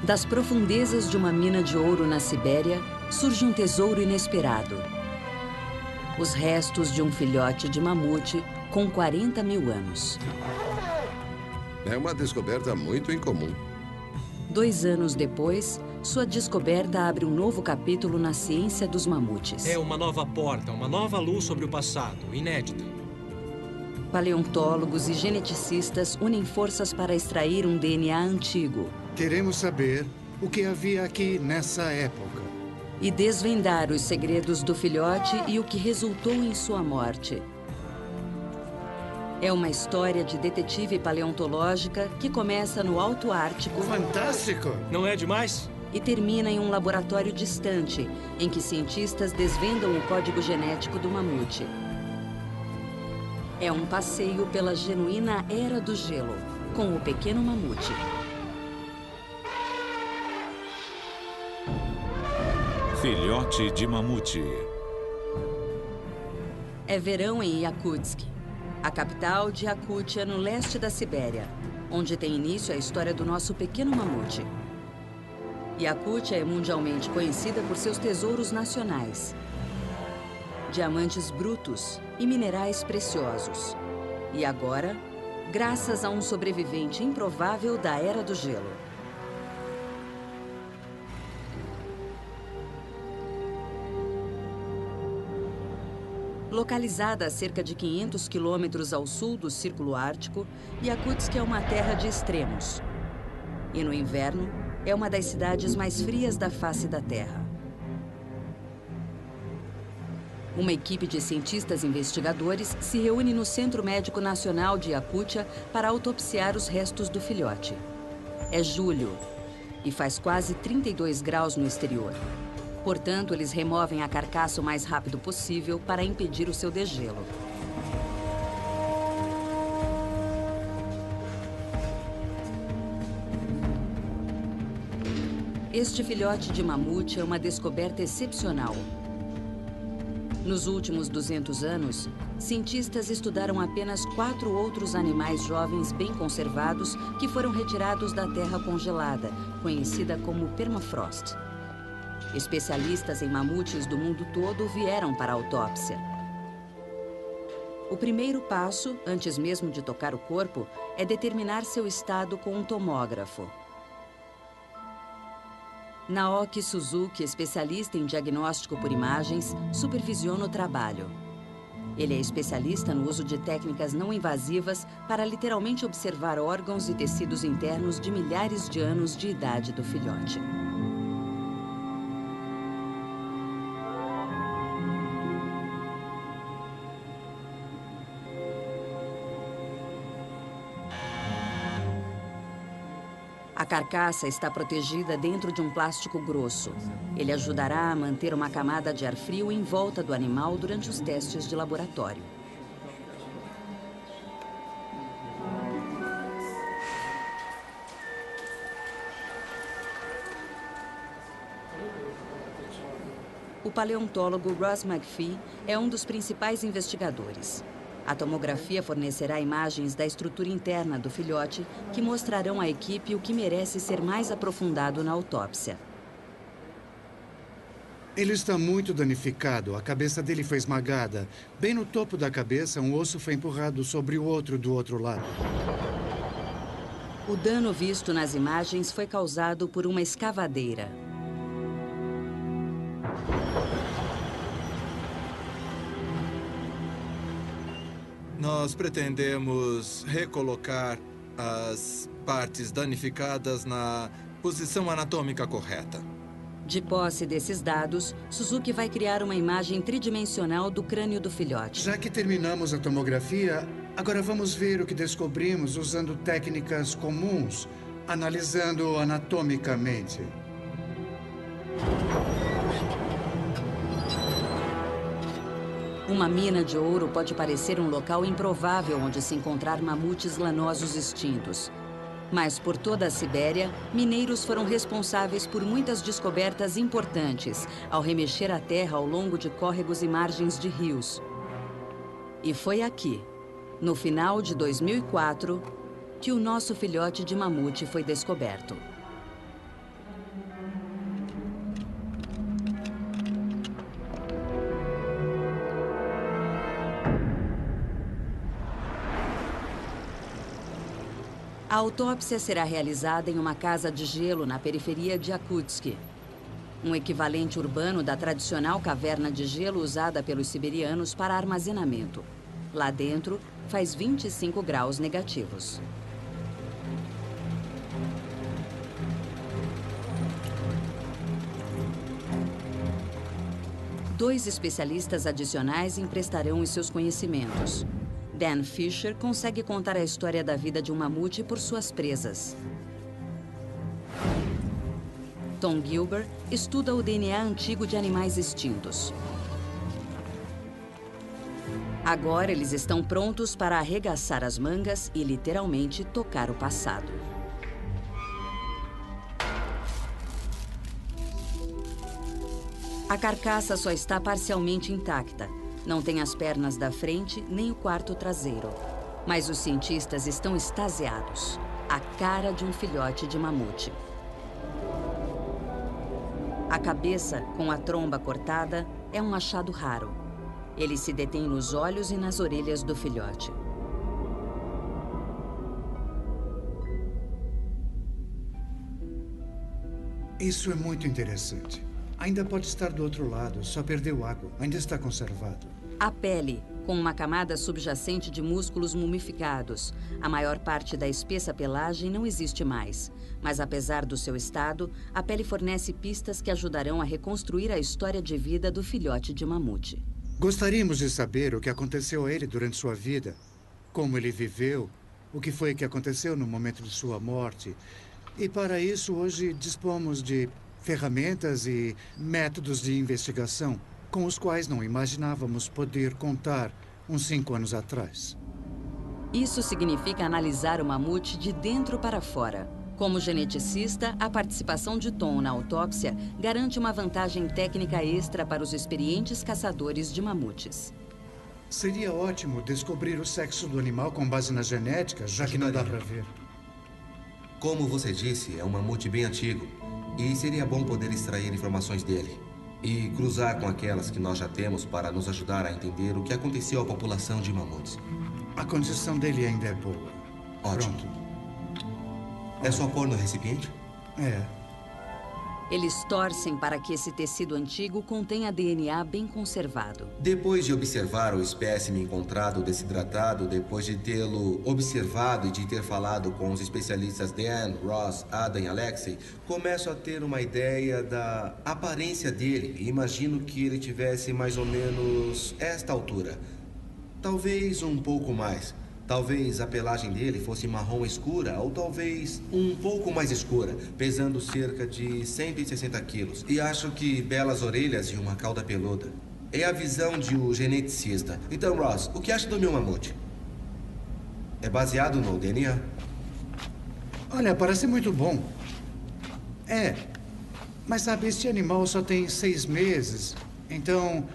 Das profundezas de uma mina de ouro na Sibéria, surge um tesouro inesperado. Os restos de um filhote de mamute com 40 mil anos. É uma descoberta muito incomum. 2 anos depois, sua descoberta abre um novo capítulo na ciência dos mamutes. É uma nova porta, uma nova luz sobre o passado, inédita. Paleontólogos e geneticistas unem forças para extrair um DNA antigo. Queremos saber o que havia aqui nessa época. E desvendar os segredos do filhote e o que resultou em sua morte. É uma história de detetive paleontológica que começa no Alto Ártico. Fantástico! Não é demais? E termina em um laboratório distante, em que cientistas desvendam o código genético do mamute. É um passeio pela genuína Era do Gelo, com o pequeno mamute. Filhote de mamute. É verão em Yakutsk, a capital de Yakutia, no leste da Sibéria, onde tem início a história do nosso pequeno mamute. Yakutia é mundialmente conhecida por seus tesouros nacionais. Diamantes brutos e minerais preciosos. E agora, graças a um sobrevivente improvável da Era do Gelo. Localizada a cerca de 500 quilômetros ao sul do Círculo Ártico, Yakutsk é uma terra de extremos. E no inverno, é uma das cidades mais frias da face da Terra. Uma equipe de cientistas investigadores se reúne no Centro Médico Nacional de Yakutia para autopsiar os restos do filhote. É julho e faz quase 32 graus no exterior. Portanto, eles removem a carcaça o mais rápido possível para impedir o seu degelo. Este filhote de mamute é uma descoberta excepcional. Nos últimos 200 anos, cientistas estudaram apenas 4 outros animais jovens bem conservados que foram retirados da terra congelada, conhecida como permafrost. Especialistas em mamutes do mundo todo vieram para a autópsia. O primeiro passo, antes mesmo de tocar o corpo, é determinar seu estado com um tomógrafo. Naoki Suzuki, especialista em diagnóstico por imagens, supervisiona o trabalho. Ele é especialista no uso de técnicas não invasivas para literalmente observar órgãos e tecidos internos de milhares de anos de idade do filhote. A carcaça está protegida dentro de um plástico grosso. Ele ajudará a manter uma camada de ar frio em volta do animal durante os testes de laboratório. O paleontólogo Ross McPhee é um dos principais investigadores. A tomografia fornecerá imagens da estrutura interna do filhote que mostrarão à equipe o que merece ser mais aprofundado na autópsia. Ele está muito danificado. A cabeça dele foi esmagada. Bem no topo da cabeça, um osso foi empurrado sobre o outro do outro lado. O dano visto nas imagens foi causado por uma escavadeira. Nós pretendemos recolocar as partes danificadas na posição anatômica correta. De posse desses dados, Suzuki vai criar uma imagem tridimensional do crânio do filhote. Já que terminamos a tomografia, agora vamos ver o que descobrimos usando técnicas comuns, analisando anatomicamente. Uma mina de ouro pode parecer um local improvável onde se encontrar mamutes lanosos extintos. Mas por toda a Sibéria, mineiros foram responsáveis por muitas descobertas importantes ao remexer a terra ao longo de córregos e margens de rios. E foi aqui, no final de 2004, que o nosso filhote de mamute foi descoberto. A autópsia será realizada em uma casa de gelo na periferia de Yakutsk, um equivalente urbano da tradicional caverna de gelo usada pelos siberianos para armazenamento. Lá dentro, faz 25 graus negativos. Dois especialistas adicionais emprestarão os seus conhecimentos. Dan Fisher consegue contar a história da vida de um mamute por suas presas. Tom Gilbert estuda o DNA antigo de animais extintos. Agora eles estão prontos para arregaçar as mangas e literalmente tocar o passado. A carcaça só está parcialmente intacta. Não tem as pernas da frente nem o quarto traseiro. Mas os cientistas estão extasiados. A cara de um filhote de mamute. A cabeça, com a tromba cortada, é um achado raro. Ele se detém nos olhos e nas orelhas do filhote. Isso é muito interessante. Ainda pode estar do outro lado, só perdeu água. Ainda está conservado. A pele, com uma camada subjacente de músculos mumificados. A maior parte da espessa pelagem não existe mais. Mas apesar do seu estado, a pele fornece pistas que ajudarão a reconstruir a história de vida do filhote de mamute. Gostaríamos de saber o que aconteceu a ele durante sua vida. Como ele viveu, o que foi que aconteceu no momento de sua morte. E para isso, hoje, dispomos de ferramentas e métodos de investigação com os quais não imaginávamos poder contar uns 5 anos atrás. Isso significa analisar o mamute de dentro para fora. Como geneticista, a participação de Tom na autópsia garante uma vantagem técnica extra para os experientes caçadores de mamutes. Seria ótimo descobrir o sexo do animal com base na genética, já que não dá para ver. Como você disse, é um mamute bem antigo. E seria bom poder extrair informações dele. E cruzar com aquelas que nós já temos para nos ajudar a entender o que aconteceu à população de mamutes. A condição dele ainda é boa. Ótimo. Pronto. É só pôr no recipiente? É. Eles torcem para que esse tecido antigo contenha DNA bem conservado. Depois de observar o espécime encontrado desidratado, depois de tê-lo observado e de ter falado com os especialistas Dan, Ross, Adam e Alexei, começo a ter uma ideia da aparência dele e imagino que ele tivesse mais ou menos esta altura. Talvez um pouco mais. Talvez a pelagem dele fosse marrom escura ou talvez um pouco mais escura, pesando cerca de 160 quilos. E acho que belas orelhas e uma cauda peluda. É a visão de um geneticista. Então, Ross, o que acha do meu mamute? É baseado no DNA? Olha, parece muito bom. É. Mas sabe, este animal só tem 6 meses. Então,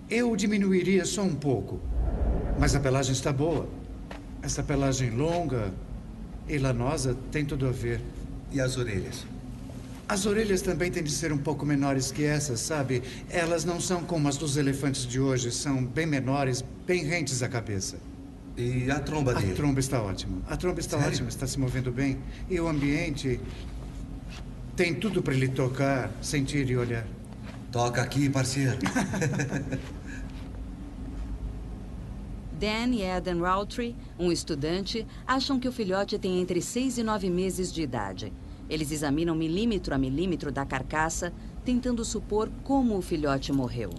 eu diminuiria só um pouco. Mas a pelagem está boa. Essa pelagem longa e lanosa tem tudo a ver. E as orelhas? As orelhas também têm de ser um pouco menores que essas, sabe? Elas não são como as dos elefantes de hoje. São bem menores, bem rentes à cabeça. E a tromba dele? A tromba está ótima. A tromba está ótima, está se movendo bem. E o ambiente tem tudo para ele tocar, sentir e olhar. Toca aqui, parceiro. Dan e Adam Routry, um estudante, acham que o filhote tem entre 6 e 9 meses de idade. Eles examinam milímetro a milímetro da carcaça, tentando supor como o filhote morreu.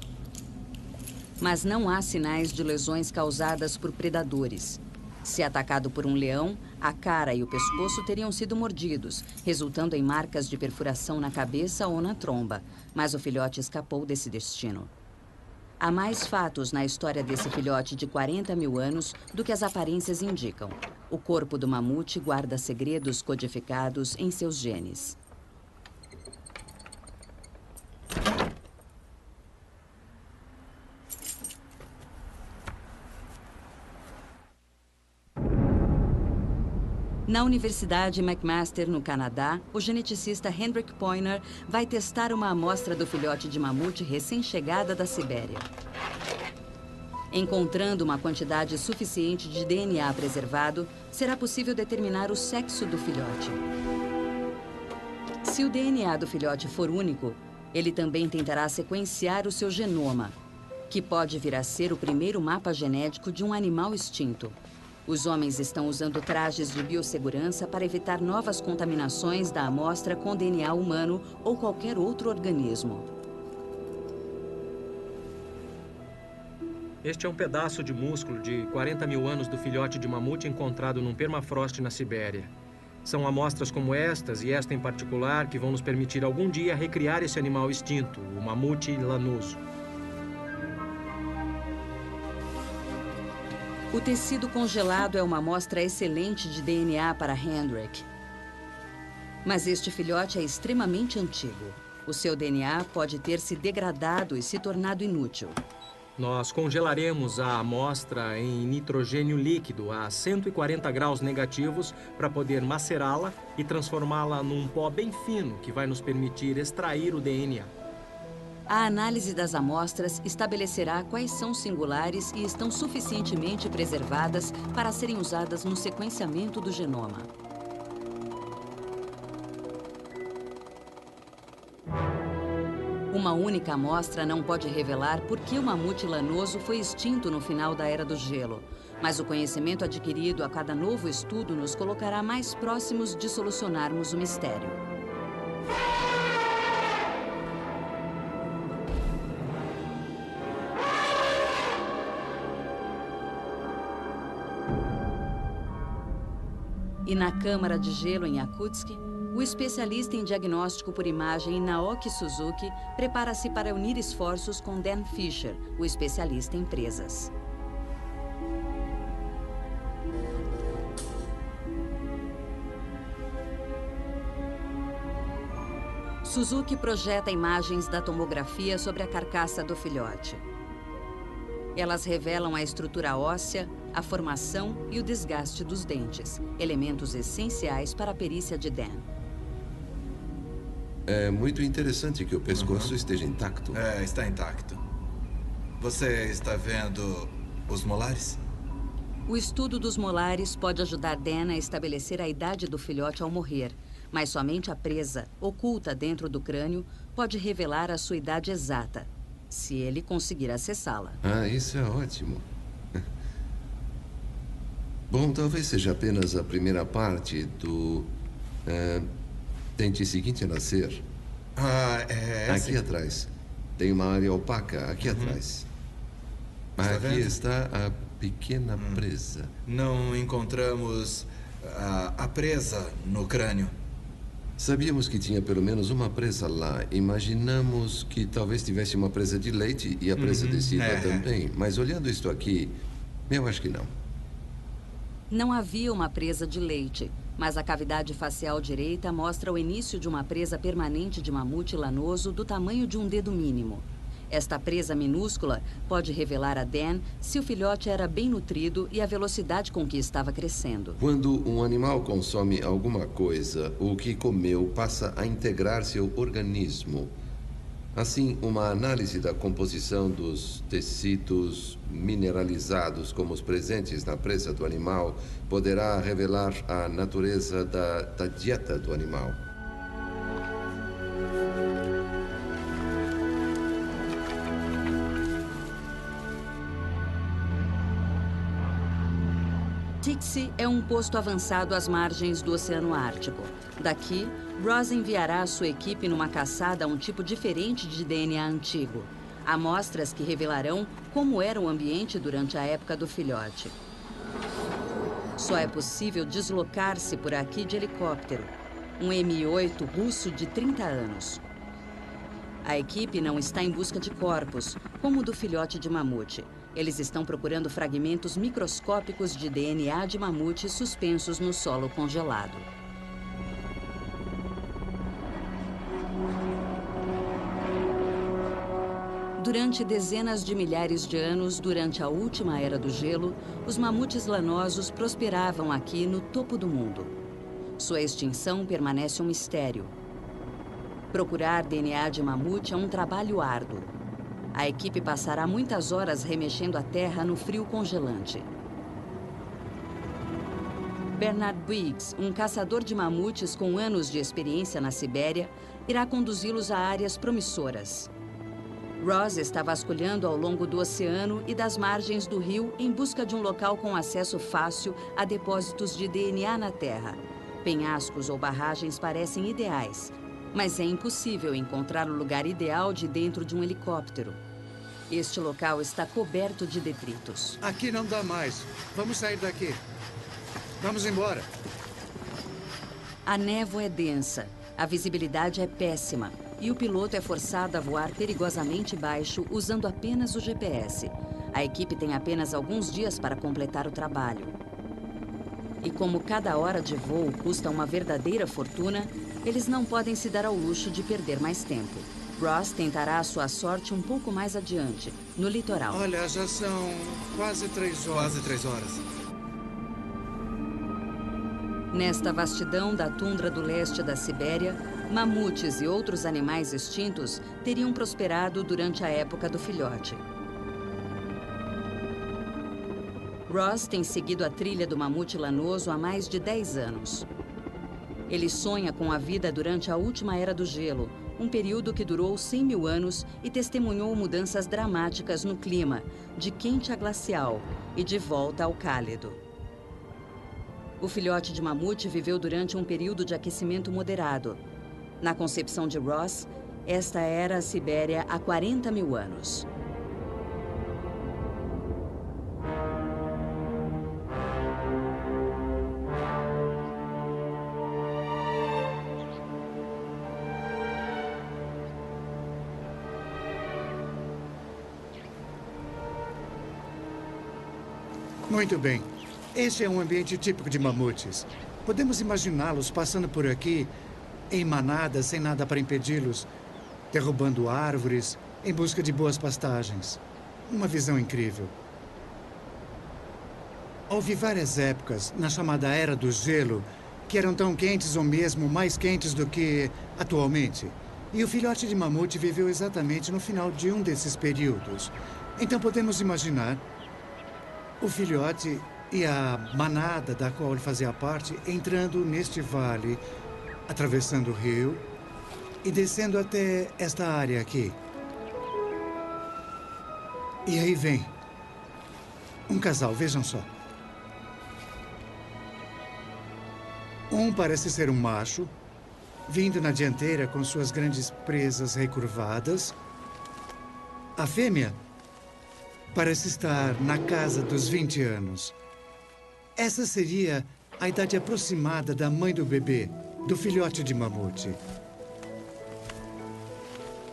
Mas não há sinais de lesões causadas por predadores. Se atacado por um leão, a cara e o pescoço teriam sido mordidos, resultando em marcas de perfuração na cabeça ou na tromba. Mas o filhote escapou desse destino. Há mais fatos na história desse filhote de 40 mil anos do que as aparências indicam. O corpo do mamute guarda segredos codificados em seus genes. Na Universidade McMaster, no Canadá, o geneticista Hendrik Poyner vai testar uma amostra do filhote de mamute recém-chegada da Sibéria. Encontrando uma quantidade suficiente de DNA preservado, será possível determinar o sexo do filhote. Se o DNA do filhote for único, ele também tentará sequenciar o seu genoma, que pode vir a ser o primeiro mapa genético de um animal extinto. Os homens estão usando trajes de biossegurança para evitar novas contaminações da amostra com DNA humano ou qualquer outro organismo. Este é um pedaço de músculo de 40 mil anos do filhote de mamute encontrado num permafrost na Sibéria. São amostras como estas, e esta em particular, que vão nos permitir algum dia recriar esse animal extinto, o mamute lanoso. O tecido congelado é uma amostra excelente de DNA para Hendrik. Mas este filhote é extremamente antigo. O seu DNA pode ter se degradado e se tornado inútil. Nós congelaremos a amostra em nitrogênio líquido a 140 graus negativos para poder macerá-la e transformá-la num pó bem fino que vai nos permitir extrair o DNA. A análise das amostras estabelecerá quais são singulares e estão suficientemente preservadas para serem usadas no sequenciamento do genoma. Uma única amostra não pode revelar por que o mamute lanoso foi extinto no final da Era do Gelo, mas o conhecimento adquirido a cada novo estudo nos colocará mais próximos de solucionarmos o mistério. E na Câmara de Gelo em Yakutsk, o especialista em diagnóstico por imagem Naoki Suzuki prepara-se para unir esforços com Dan Fisher, o especialista em presas. Suzuki projeta imagens da tomografia sobre a carcaça do filhote. Elas revelam a estrutura óssea, a formação e o desgaste dos dentes, elementos essenciais para a perícia de Dan. É muito interessante que o pescoço esteja intacto. É, está intacto. Você está vendo os molares? O estudo dos molares pode ajudar Dan a estabelecer a idade do filhote ao morrer, mas somente a presa, oculta dentro do crânio, pode revelar a sua idade exata, se ele conseguir acessá-la. Ah, isso é ótimo. Bom, talvez seja apenas a primeira parte do dente seguinte a nascer. Ah, é essa? Aqui atrás. Tem uma área opaca aqui atrás. Está Aqui vendo? está a pequena presa. Não encontramos a presa no crânio. Sabíamos que tinha pelo menos uma presa lá. Imaginamos que talvez tivesse uma presa de leite e a presa descida também. Mas olhando isto aqui, eu acho que não. Não havia uma presa de leite, mas a cavidade facial direita mostra o início de uma presa permanente de mamute lanoso do tamanho de um dedo mínimo. Esta presa minúscula pode revelar a Dan se o filhote era bem nutrido e a velocidade com que estava crescendo. Quando um animal consome alguma coisa, o que comeu passa a integrar-se ao organismo. Assim, uma análise da composição dos tecidos mineralizados como os presentes na presa do animal poderá revelar a natureza da dieta do animal. Tixi é um posto avançado às margens do Oceano Ártico. Daqui, Ross enviará a sua equipe numa caçada a um tipo diferente de DNA antigo. Amostras que revelarão como era o ambiente durante a época do filhote. Só é possível deslocar-se por aqui de helicóptero. Um Mi-8 russo de 30 anos. A equipe não está em busca de corpos, como o do filhote de mamute. Eles estão procurando fragmentos microscópicos de DNA de mamute suspensos no solo congelado. Durante dezenas de milhares de anos, durante a última Era do Gelo, os mamutes lanosos prosperavam aqui no topo do mundo. Sua extinção permanece um mistério. Procurar DNA de mamute é um trabalho árduo. A equipe passará muitas horas remexendo a terra no frio congelante. Bernard Briggs, um caçador de mamutes com anos de experiência na Sibéria, irá conduzi-los a áreas promissoras. Ross está vasculhando ao longo do oceano e das margens do rio em busca de um local com acesso fácil a depósitos de DNA na terra. Penhascos ou barragens parecem ideais, mas é impossível encontrar o lugar ideal de dentro de um helicóptero. Este local está coberto de detritos. Aqui não dá mais. Vamos sair daqui. Vamos embora. A névoa é densa, a visibilidade é péssima e o piloto é forçado a voar perigosamente baixo usando apenas o GPS. A equipe tem apenas alguns dias para completar o trabalho. E como cada hora de voo custa uma verdadeira fortuna, eles não podem se dar ao luxo de perder mais tempo. Ross tentará a sua sorte um pouco mais adiante, no litoral. Olha, já são quase 3 horas. Quase 3 horas. Nesta vastidão da tundra do leste da Sibéria, mamutes e outros animais extintos teriam prosperado durante a época do filhote. Ross tem seguido a trilha do mamute lanoso há mais de 10 anos. Ele sonha com a vida durante a última era do gelo, um período que durou 100 mil anos e testemunhou mudanças dramáticas no clima, de quente a glacial e de volta ao cálido. O filhote de mamute viveu durante um período de aquecimento moderado. Na concepção de Ross, esta era a Sibéria há 40 mil anos. Muito bem. Este é um ambiente típico de mamutes. Podemos imaginá-los passando por aqui em manadas, sem nada para impedi-los, derrubando árvores em busca de boas pastagens. Uma visão incrível. Houve várias épocas, na chamada Era do Gelo, que eram tão quentes ou mesmo mais quentes do que atualmente. E o filhote de mamute viveu exatamente no final de um desses períodos. Então podemos imaginar o filhote e a manada da qual ele fazia parte entrando neste vale, atravessando o rio e descendo até esta área aqui. E aí vem um casal, vejam só. Um parece ser um macho, vindo na dianteira com suas grandes presas recurvadas. A fêmea parece estar na casa dos 20 anos. Essa seria a idade aproximada da mãe do bebê, do filhote de mamute.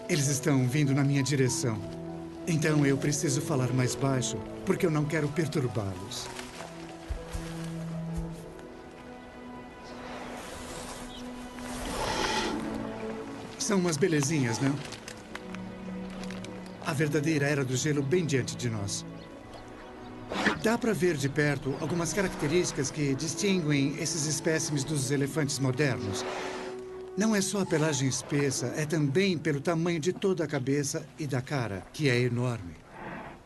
Eles estão vindo na minha direção. Então eu preciso falar mais baixo, porque eu não quero perturbá-los. São umas belezinhas, não? A verdadeira Era do Gelo bem diante de nós. Dá para ver de perto algumas características que distinguem esses espécimes dos elefantes modernos. Não é só a pelagem espessa, é também pelo tamanho de toda a cabeça e da cara, que é enorme.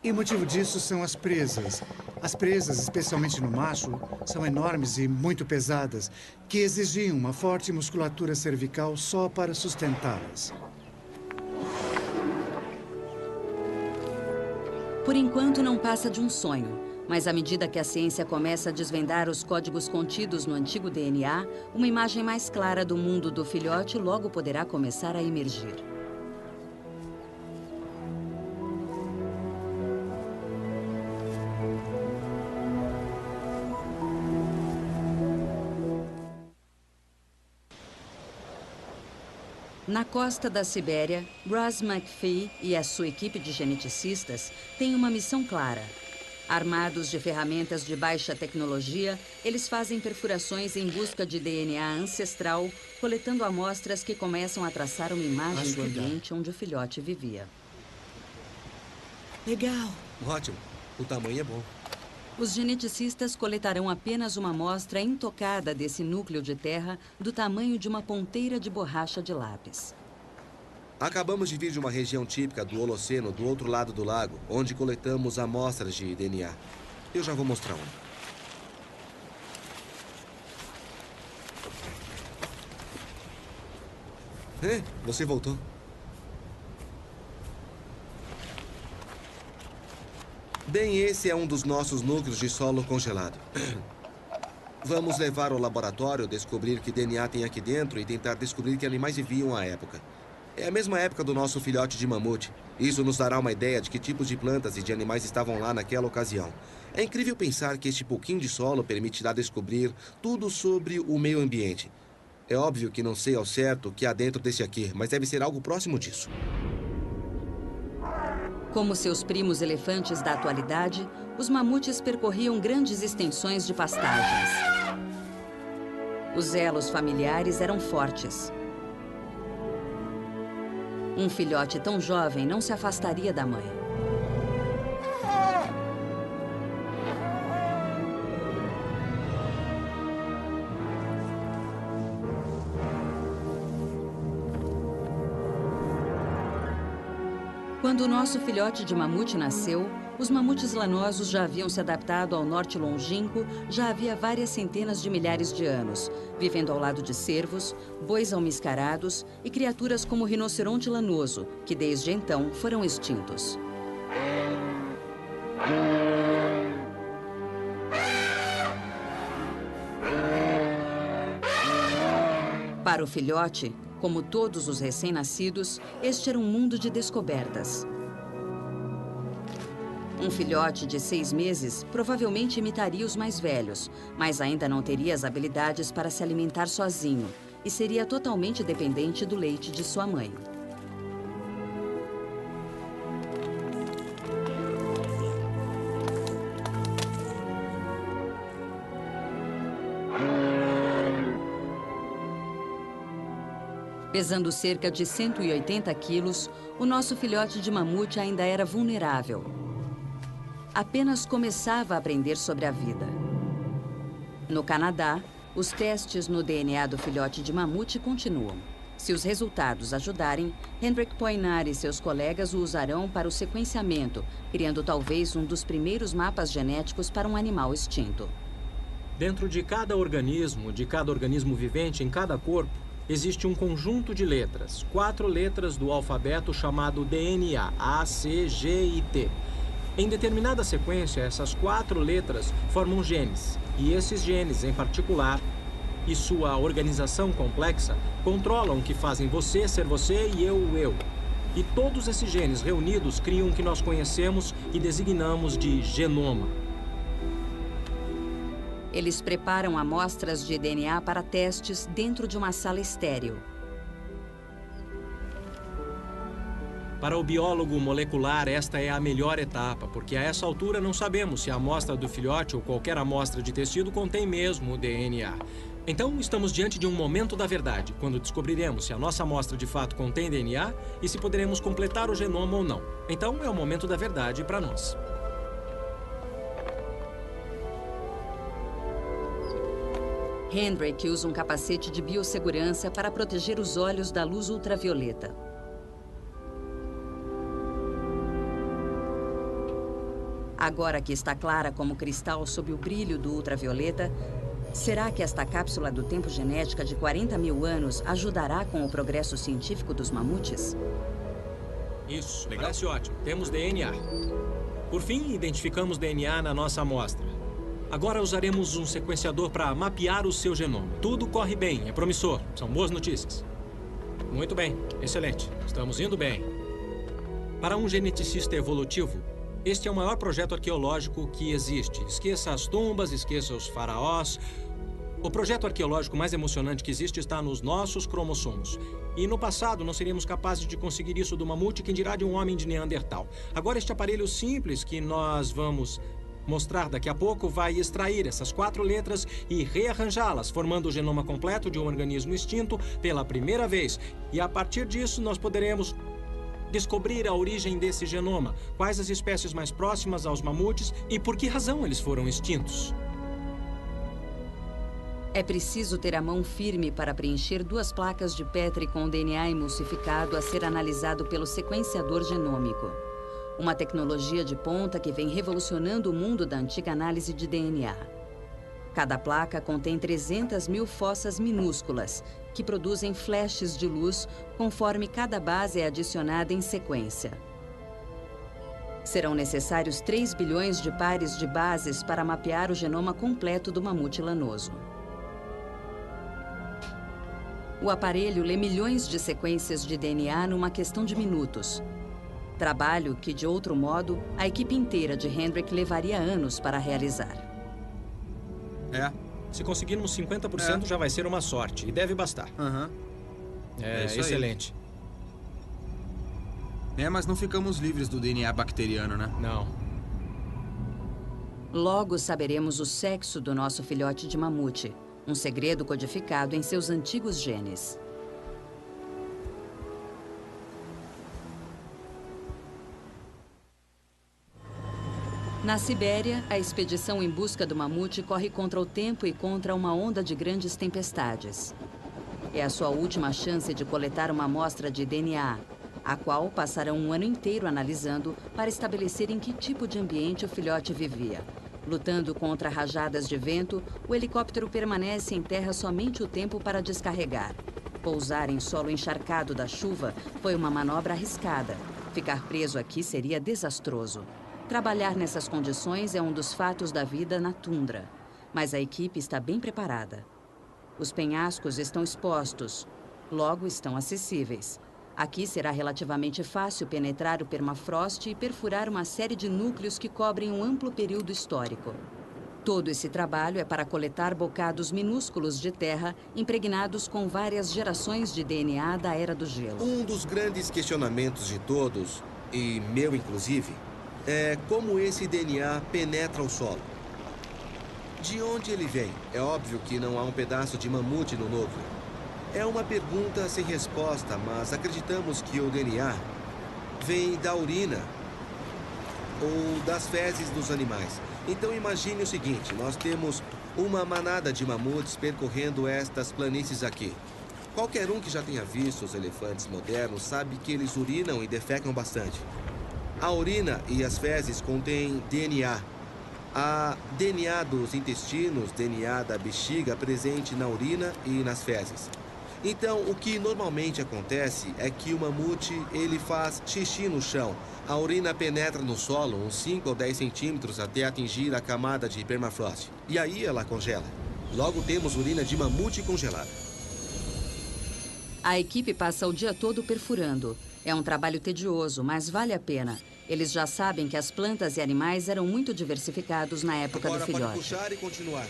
E o motivo disso são as presas. As presas, especialmente no macho, são enormes e muito pesadas, que exigiam uma forte musculatura cervical só para sustentá-las. Por enquanto, não passa de um sonho. Mas à medida que a ciência começa a desvendar os códigos contidos no antigo DNA, uma imagem mais clara do mundo do filhote logo poderá começar a emergir. Na costa da Sibéria, Ross McPhee e a sua equipe de geneticistas têm uma missão clara. Armados de ferramentas de baixa tecnologia, eles fazem perfurações em busca de DNA ancestral, coletando amostras que começam a traçar uma imagem do ambiente onde o filhote vivia. Legal. Ótimo. O tamanho é bom. Os geneticistas coletarão apenas uma amostra intocada desse núcleo de terra do tamanho de uma ponteira de borracha de lápis. Acabamos de vir de uma região típica do Holoceno do outro lado do lago, onde coletamos amostras de DNA. Eu já vou mostrar uma. Você voltou. Bem, esse é um dos nossos núcleos de solo congelado. Vamos levar ao laboratório, descobrir que DNA tem aqui dentro e tentar descobrir que animais viviam à época. É a mesma época do nosso filhote de mamute. Isso nos dará uma ideia de que tipos de plantas e de animais estavam lá naquela ocasião. É incrível pensar que este pouquinho de solo permitirá descobrir tudo sobre o meio ambiente. É óbvio que não sei ao certo o que há dentro desse aqui, mas deve ser algo próximo disso. Como seus primos elefantes da atualidade, os mamutes percorriam grandes extensões de pastagens. Os elos familiares eram fortes. Um filhote tão jovem não se afastaria da mãe. Quando o nosso filhote de mamute nasceu, os mamutes lanosos já haviam se adaptado ao norte longínquo já havia várias centenas de milhares de anos, vivendo ao lado de cervos, bois almiscarados e criaturas como o rinoceronte lanoso, que desde então foram extintos. Para o filhote, como todos os recém-nascidos, este era um mundo de descobertas. Um filhote de 6 meses provavelmente imitaria os mais velhos, mas ainda não teria as habilidades para se alimentar sozinho e seria totalmente dependente do leite de sua mãe. Pesando cerca de 180 quilos, o nosso filhote de mamute ainda era vulnerável. Apenas começava a aprender sobre a vida. No Canadá, os testes no DNA do filhote de mamute continuam. Se os resultados ajudarem, Hendrik Poinar e seus colegas o usarão para o sequenciamento, criando talvez um dos primeiros mapas genéticos para um animal extinto. Dentro de cada organismo vivente em cada corpo, existe um conjunto de letras, 4 letras do alfabeto chamado DNA, A, C, G e T. Em determinada sequência, essas 4 letras formam genes, e esses genes, em particular, e sua organização complexa, controlam o que fazem você ser você e eu o eu. E todos esses genes reunidos criam o que nós conhecemos e designamos de genoma. Eles preparam amostras de DNA para testes dentro de uma sala estéril. Para o biólogo molecular, esta é a melhor etapa, porque a essa altura não sabemos se a amostra do filhote ou qualquer amostra de tecido contém mesmo o DNA. Então, estamos diante de um momento da verdade, quando descobriremos se a nossa amostra de fato contém DNA e se poderemos completar o genoma ou não. Então, é o momento da verdade para nós. Hendrik usa um capacete de biossegurança para proteger os olhos da luz ultravioleta. Agora que está clara como cristal sob o brilho do ultravioleta, será que esta cápsula do tempo genética de 40 mil anos ajudará com o progresso científico dos mamutes? Isso, parece ótimo. Temos DNA. Por fim, identificamos DNA na nossa amostra. Agora usaremos um sequenciador para mapear o seu genoma. Tudo corre bem, é promissor. São boas notícias. Muito bem, excelente. Estamos indo bem. Para um geneticista evolutivo, este é o maior projeto arqueológico que existe. Esqueça as tumbas, esqueça os faraós. O projeto arqueológico mais emocionante que existe está nos nossos cromossomos. E no passado não seríamos capazes de conseguir isso do mamute, quem dirá de um homem de Neandertal. Agora este aparelho simples que nós vamos mostrar daqui a pouco vai extrair essas 4 letras e rearranjá-las, formando o genoma completo de um organismo extinto pela primeira vez. E a partir disso nós poderemos descobrir a origem desse genoma, quais as espécies mais próximas aos mamutes e por que razão eles foram extintos. É preciso ter a mão firme para preencher 2 placas de Petri com DNA emulsificado a ser analisado pelo sequenciador genômico. Uma tecnologia de ponta que vem revolucionando o mundo da antiga análise de DNA. Cada placa contém 300 mil fossas minúsculas, que produzem flashes de luz conforme cada base é adicionada em sequência. Serão necessários 3 bilhões de pares de bases para mapear o genoma completo do mamute lanoso. O aparelho lê milhões de sequências de DNA numa questão de minutos. Trabalho que, de outro modo, a equipe inteira de Hendrik levaria anos para realizar. Se conseguirmos 50%, já vai ser uma sorte. E deve bastar. É isso aí. Excelente. Mas não ficamos livres do DNA bacteriano, né? Não. Logo saberemos o sexo do nosso filhote de mamute. Um segredo codificado em seus antigos genes. Na Sibéria, a expedição em busca do mamute corre contra o tempo e contra uma onda de grandes tempestades. É a sua última chance de coletar uma amostra de DNA, a qual passarão um ano inteiro analisando para estabelecer em que tipo de ambiente o filhote vivia. Lutando contra rajadas de vento, o helicóptero permanece em terra somente o tempo para descarregar. Pousar em solo encharcado da chuva foi uma manobra arriscada. Ficar preso aqui seria desastroso. Trabalhar nessas condições é um dos fatos da vida na tundra. Mas a equipe está bem preparada. Os penhascos estão expostos, logo estão acessíveis. Aqui será relativamente fácil penetrar o permafrost e perfurar uma série de núcleos que cobrem um amplo período histórico. Todo esse trabalho é para coletar bocados minúsculos de terra impregnados com várias gerações de DNA da Era do Gelo. Um dos grandes questionamentos de todos, e meu inclusive, é como esse DNA penetra o solo. De onde ele vem? É óbvio que não há um pedaço de mamute no núcleo. É uma pergunta sem resposta, mas acreditamos que o DNA vem da urina ou das fezes dos animais. Então imagine o seguinte, nós temos uma manada de mamutes percorrendo estas planícies aqui. Qualquer um que já tenha visto os elefantes modernos sabe que eles urinam e defecam bastante. A urina e as fezes contêm DNA. Há DNA dos intestinos, DNA da bexiga presente na urina e nas fezes. Então, o que normalmente acontece é que o mamute, ele faz xixi no chão. A urina penetra no solo uns 5 ou 10 centímetros até atingir a camada de permafrost. E aí ela congela. Logo temos urina de mamute congelada. A equipe passa o dia todo perfurando. É um trabalho tedioso, mas vale a pena. Eles já sabem que as plantas e animais eram muito diversificados na época do filhote. Agora pode puxar e continuar.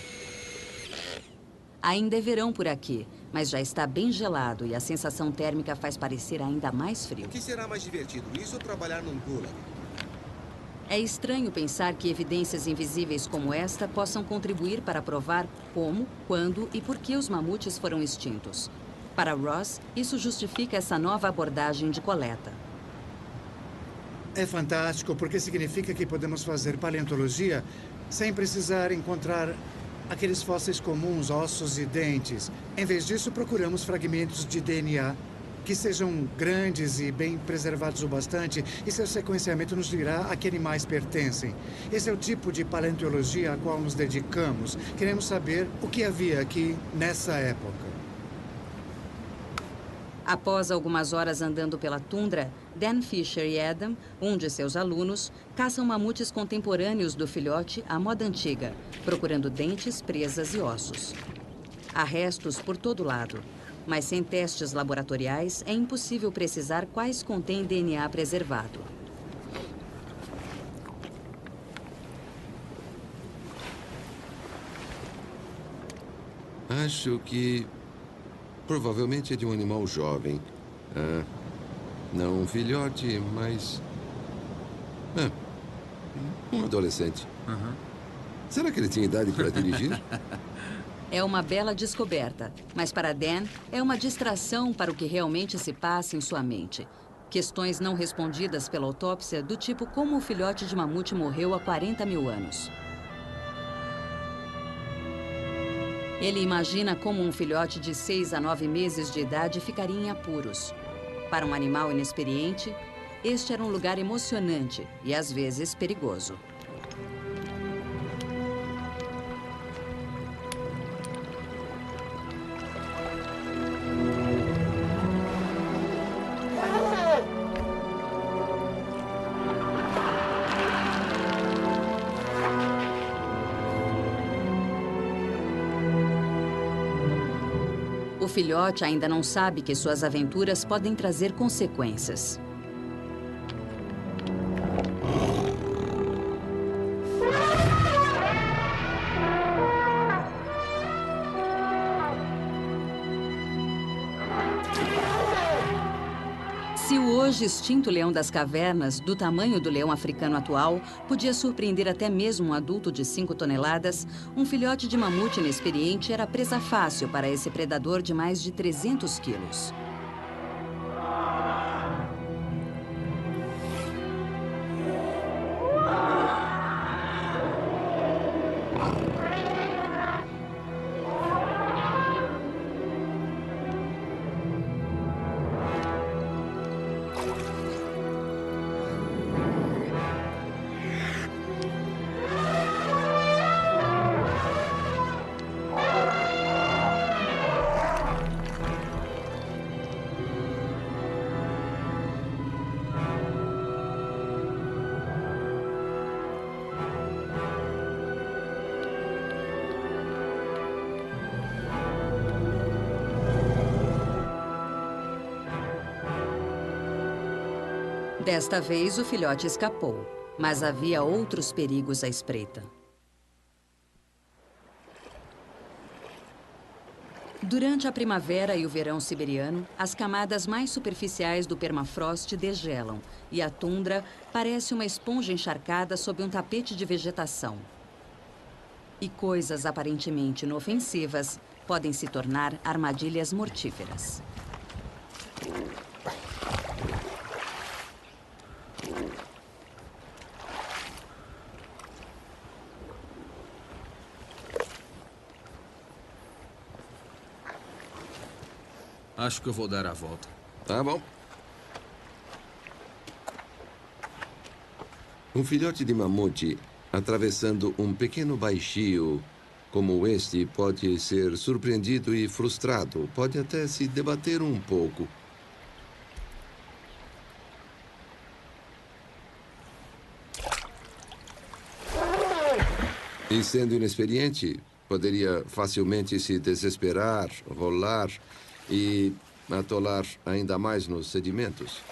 Ainda é verão por aqui, mas já está bem gelado e a sensação térmica faz parecer ainda mais frio. O que será mais divertido, isso ou trabalhar num gulag? É estranho pensar que evidências invisíveis como esta possam contribuir para provar como, quando e por que os mamutes foram extintos. Para Ross, isso justifica essa nova abordagem de coleta. É fantástico porque significa que podemos fazer paleontologia sem precisar encontrar aqueles fósseis comuns, ossos e dentes. Em vez disso, procuramos fragmentos de DNA que sejam grandes e bem preservados o bastante, e seu sequenciamento nos dirá a que animais pertencem. Esse é o tipo de paleontologia a qual nos dedicamos. Queremos saber o que havia aqui nessa época. Após algumas horas andando pela tundra, Dan Fisher e Adam, um de seus alunos, caçam mamutes contemporâneos do filhote à moda antiga, procurando dentes, presas e ossos. Há restos por todo lado, mas sem testes laboratoriais é impossível precisar quais contêm DNA preservado. Acho que provavelmente é de um animal jovem. Não um filhote, mas... um adolescente. Será que ele tinha idade para dirigir? É uma bela descoberta, mas para Dan é uma distração para o que realmente se passa em sua mente. Questões não respondidas pela autópsia do tipo como o filhote de mamute morreu há 40 mil anos. Ele imagina como um filhote de 6 a 9 meses de idade ficaria em apuros. Para um animal inexperiente, este era um lugar emocionante e, às vezes, perigoso. O filhote ainda não sabe que suas aventuras podem trazer consequências. Se o hoje extinto leão das cavernas, do tamanho do leão africano atual, podia surpreender até mesmo um adulto de 5 toneladas, um filhote de mamute inexperiente era presa fácil para esse predador de mais de 300 quilos. Desta vez, o filhote escapou, mas havia outros perigos à espreita. Durante a primavera e o verão siberiano, as camadas mais superficiais do permafrost degelam e a tundra parece uma esponja encharcada sob um tapete de vegetação. E coisas aparentemente inofensivas podem se tornar armadilhas mortíferas. Acho que eu vou dar a volta. Tá bom. Um filhote de mamute atravessando um pequeno baixio como este pode ser surpreendido e frustrado. Pode até se debater um pouco. E sendo inexperiente, poderia facilmente se desesperar, rolar e atolar ainda mais nos sedimentos.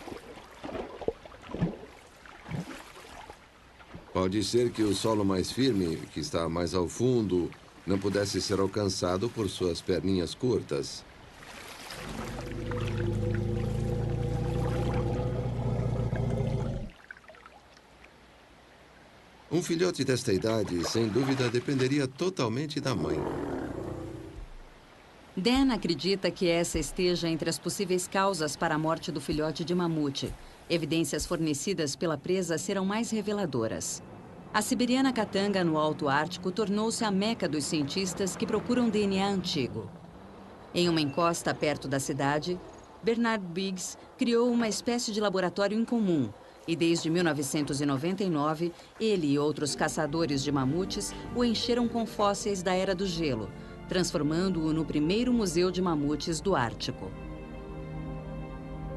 Pode ser que o solo mais firme, que está mais ao fundo, não pudesse ser alcançado por suas perninhas curtas. Um filhote desta idade, sem dúvida, dependeria totalmente da mãe. Dan acredita que essa esteja entre as possíveis causas para a morte do filhote de mamute. Evidências fornecidas pela presa serão mais reveladoras. A siberiana Katanga, no Alto Ártico, tornou-se a meca dos cientistas que procuram DNA antigo. Em uma encosta perto da cidade, Bernard Biggs criou uma espécie de laboratório incomum. E desde 1999, ele e outros caçadores de mamutes o encheram com fósseis da Era do Gelo, transformando-o no primeiro museu de mamutes do Ártico.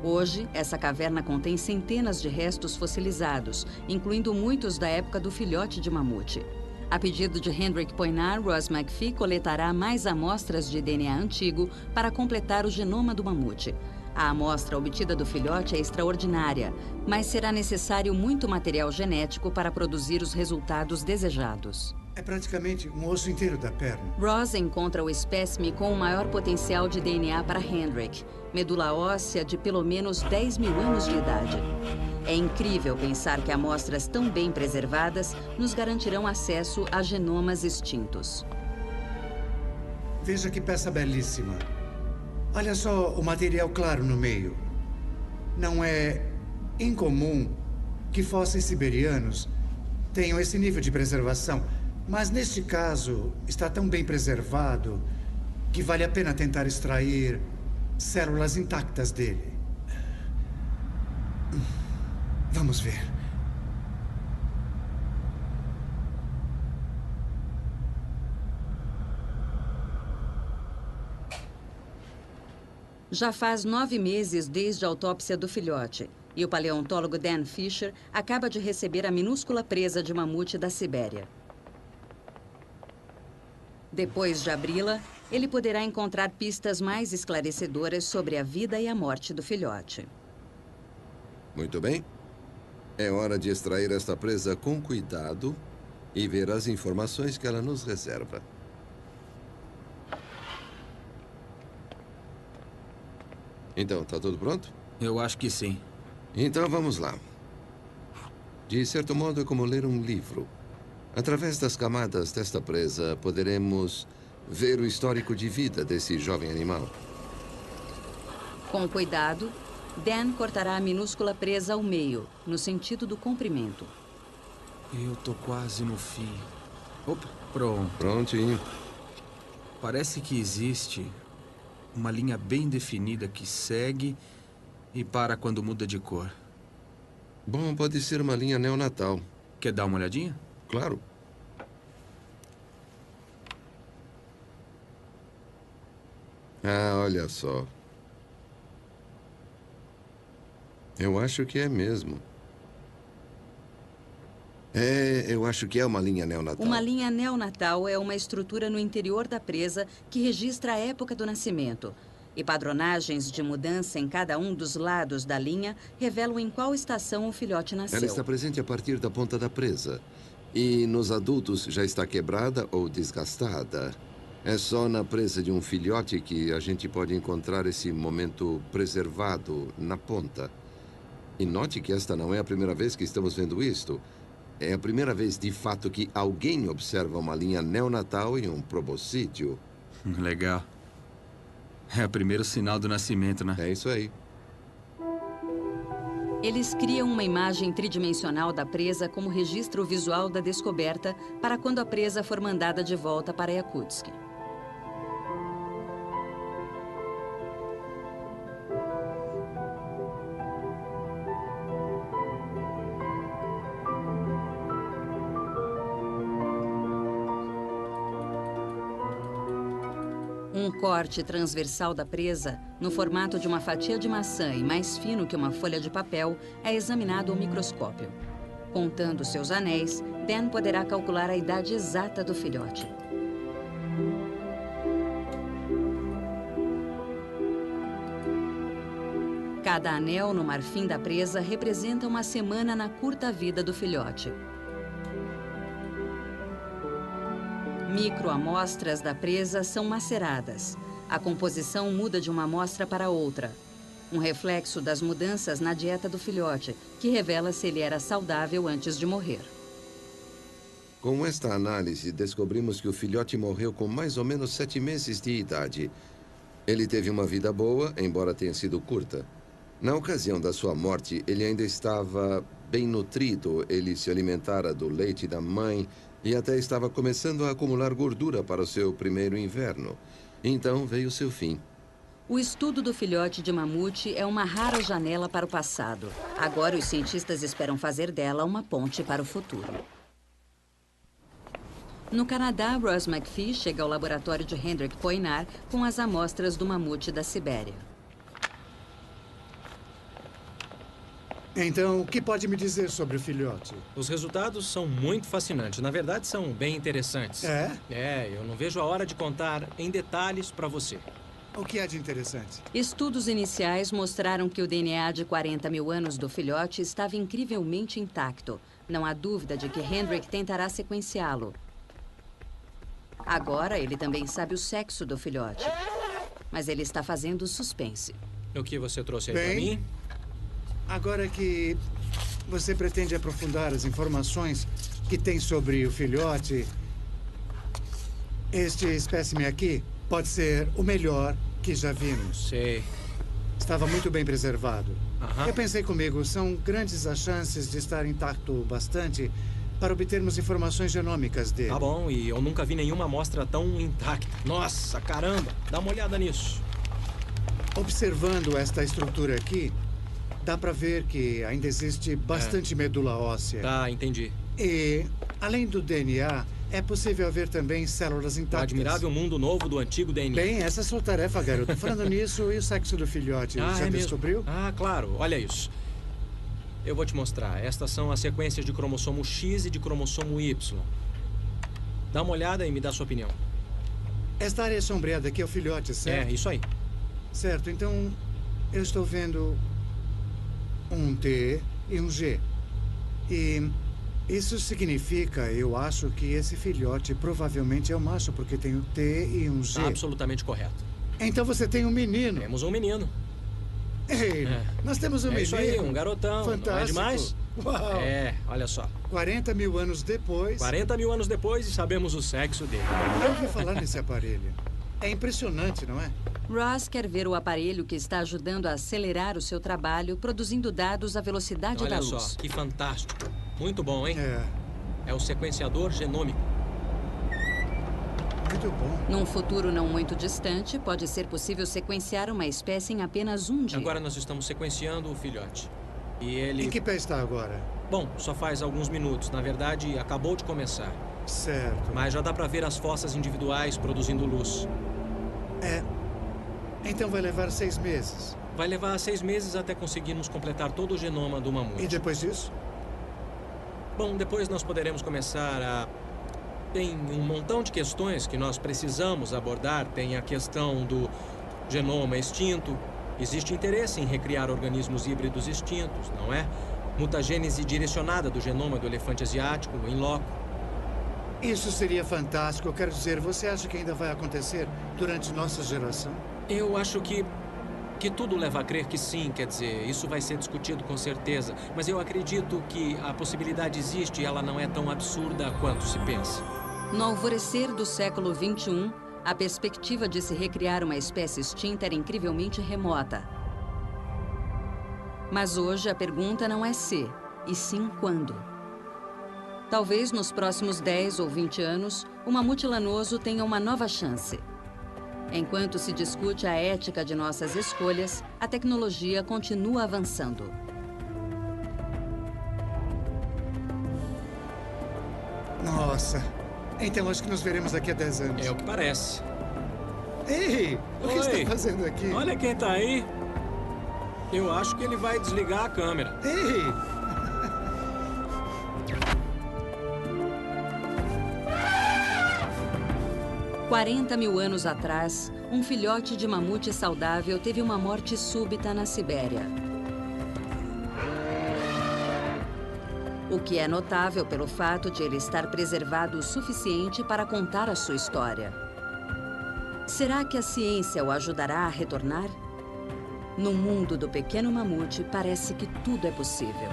Hoje, essa caverna contém centenas de restos fossilizados, incluindo muitos da época do filhote de mamute. A pedido de Hendrik Poinar, Ross McPhee coletará mais amostras de DNA antigo para completar o genoma do mamute. A amostra obtida do filhote é extraordinária, mas será necessário muito material genético para produzir os resultados desejados. É praticamente um osso inteiro da perna. Ross encontra o espécime com o maior potencial de DNA para Hendrik, medula óssea de pelo menos 10 mil anos de idade. É incrível pensar que amostras tão bem preservadas nos garantirão acesso a genomas extintos. Veja que peça belíssima. Olha só o material claro no meio. Não é incomum que fósseis siberianos tenham esse nível de preservação. Mas, neste caso, está tão bem preservado que vale a pena tentar extrair células intactas dele. Vamos ver. Já faz 9 meses desde a autópsia do filhote. E o paleontólogo Dan Fisher acaba de receber a minúscula presa de mamute da Sibéria. Depois de abri-la, ele poderá encontrar pistas mais esclarecedoras sobre a vida e a morte do filhote. Muito bem. É hora de extrair esta presa com cuidado e ver as informações que ela nos reserva. Então, tá tudo pronto? Eu acho que sim. Então, vamos lá. De certo modo, é como ler um livro. Através das camadas desta presa, poderemos ver o histórico de vida desse jovem animal. Com cuidado, Dan cortará a minúscula presa ao meio, no sentido do comprimento. Eu tô quase no fim. Opa, pronto. Prontinho. Parece que existe uma linha bem definida que segue e para quando muda de cor. Bom, pode ser uma linha neonatal. Quer dar uma olhadinha? Claro. Ah, olha só. Eu acho que é mesmo. Eu acho que é uma linha neonatal. Uma linha neonatal é uma estrutura no interior da presa que registra a época do nascimento. E padronagens de mudança em cada um dos lados da linha revelam em qual estação o filhote nasceu. Ela está presente a partir da ponta da presa. E nos adultos já está quebrada ou desgastada. É só na presa de um filhote que a gente pode encontrar esse momento preservado na ponta. E note que esta não é a primeira vez que estamos vendo isto. É a primeira vez, de fato, que alguém observa uma linha neonatal em um proboscídeo. Legal. É o primeiro sinal do nascimento, né? É isso aí. Eles criam uma imagem tridimensional da presa como registro visual da descoberta para quando a presa for mandada de volta para Yakutsk. Um corte transversal da presa, no formato de uma fatia de maçã e mais fino que uma folha de papel, é examinado ao microscópio. Contando seus anéis, Dan poderá calcular a idade exata do filhote. Cada anel no marfim da presa representa uma semana na curta vida do filhote. Microamostras da presa são maceradas. A composição muda de uma amostra para outra. Um reflexo das mudanças na dieta do filhote, que revela se ele era saudável antes de morrer. Com esta análise, descobrimos que o filhote morreu com mais ou menos 7 meses de idade. Ele teve uma vida boa, embora tenha sido curta. Na ocasião da sua morte, ele ainda estava bem nutrido. Ele se alimentara do leite da mãe e até estava começando a acumular gordura para o seu primeiro inverno. Então veio seu fim. O estudo do filhote de mamute é uma rara janela para o passado. Agora os cientistas esperam fazer dela uma ponte para o futuro. No Canadá, Ross McPhee chega ao laboratório de Hendrik Poinar com as amostras do mamute da Sibéria. Então, o que pode me dizer sobre o filhote? Os resultados são muito fascinantes. Na verdade, são bem interessantes. É? Eu não vejo a hora de contar em detalhes para você. O que é de interessante? Estudos iniciais mostraram que o DNA de 40 mil anos do filhote estava incrivelmente intacto. Não há dúvida de que Hendrik tentará sequenciá-lo. Agora, ele também sabe o sexo do filhote. Mas ele está fazendo suspense. O que você trouxe aí para mim? Agora que você pretende aprofundar as informações que tem sobre o filhote, este espécime aqui pode ser o melhor que já vimos. Sei. Estava muito bem preservado. Aham. Eu pensei comigo, são grandes as chances de estar intacto bastante para obtermos informações genômicas dele. Tá bom, e eu nunca vi nenhuma amostra tão intacta. Nossa, caramba! Dá uma olhada nisso. Observando esta estrutura aqui, dá para ver que ainda existe bastante medula óssea. Tá, entendi. E, além do DNA, é possível ver também células O intactas. admirável mundo novo do antigo DNA. Bem, essa é a sua tarefa, garoto. Falando nisso, e o sexo do filhote? Já mesmo? descobriu? Ah, claro. Olha isso. Eu vou te mostrar. Estas são as sequências de cromossomo X e de cromossomo Y. Dá uma olhada e me dá sua opinião. Esta área sombreada aqui é o filhote, certo? É, isso aí. Certo, então eu estou vendo um T e um G. E isso significa, eu acho, que esse filhote provavelmente é o macho, porque tem um T e um G. Tá absolutamente correto. Então você tem um menino. Temos um menino. Ei, nós temos um menino. Isso aí, um garotão. Fantástico. Não é demais? Uau. É, olha só. 40 mil anos depois. 40 mil anos depois e sabemos o sexo dele. Eu ouvi falar nesse aparelho. É impressionante, não é? Ross quer ver o aparelho que está ajudando a acelerar o seu trabalho, produzindo dados à velocidade da Olha luz. só, que fantástico. Muito bom, hein? É. É o sequenciador genômico. Muito bom. Num futuro não muito distante, pode ser possível sequenciar uma espécie em apenas um dia. Agora nós estamos sequenciando o filhote. E ele... Em que pé está agora? Bom, só faz alguns minutos. Na verdade, acabou de começar. Certo. Mas já dá pra ver as fossas individuais produzindo luz. É. Então vai levar 6 meses. Vai levar 6 meses até conseguirmos completar todo o genoma do mamute. E depois disso? Bom, depois nós poderemos começar a... Tem um montão de questões que nós precisamos abordar. Tem a questão do genoma extinto. Existe interesse em recriar organismos híbridos extintos, não é? Mutagênese direcionada do genoma do elefante asiático, em loco. Isso seria fantástico. Eu quero dizer, você acha que ainda vai acontecer durante nossa geração? Eu acho que tudo leva a crer que sim, quer dizer, isso vai ser discutido com certeza. Mas eu acredito que a possibilidade existe e ela não é tão absurda quanto se pensa. No alvorecer do século XXI, a perspectiva de se recriar uma espécie extinta era incrivelmente remota. Mas hoje a pergunta não é se, e sim quando. Talvez nos próximos 10 ou 20 anos, o mamute lanoso tenha uma nova chance. Enquanto se discute a ética de nossas escolhas, a tecnologia continua avançando. Nossa. Então acho que nos veremos daqui a 10 anos. É o que parece. Ei, o que você está fazendo aqui? Olha quem tá aí. Eu acho que ele vai desligar a câmera. Ei! 40 mil anos atrás, um filhote de mamute saudável teve uma morte súbita na Sibéria. O que é notável pelo fato de ele estar preservado o suficiente para contar a sua história. Será que a ciência o ajudará a retornar? No mundo do pequeno mamute, parece que tudo é possível.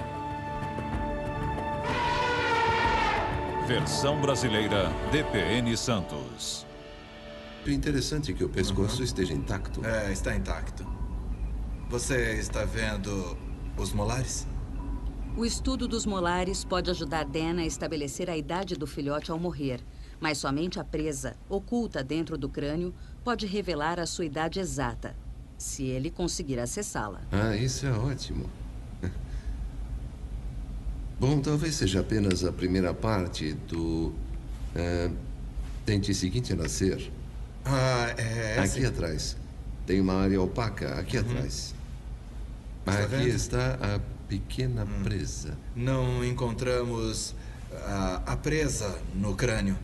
Versão brasileira DPN Santos. O interessante é que o pescoço esteja intacto. É, está intacto. Você está vendo os molares? O estudo dos molares pode ajudar Dan a estabelecer a idade do filhote ao morrer, mas somente a presa, oculta dentro do crânio, pode revelar a sua idade exata, se ele conseguir acessá-la. Ah, isso é ótimo. Bom, talvez seja apenas a primeira parte do dente seguinte a nascer. Aqui atrás. Tem uma área opaca aqui atrás. Aqui está a pequena presa. Não encontramos a presa no crânio.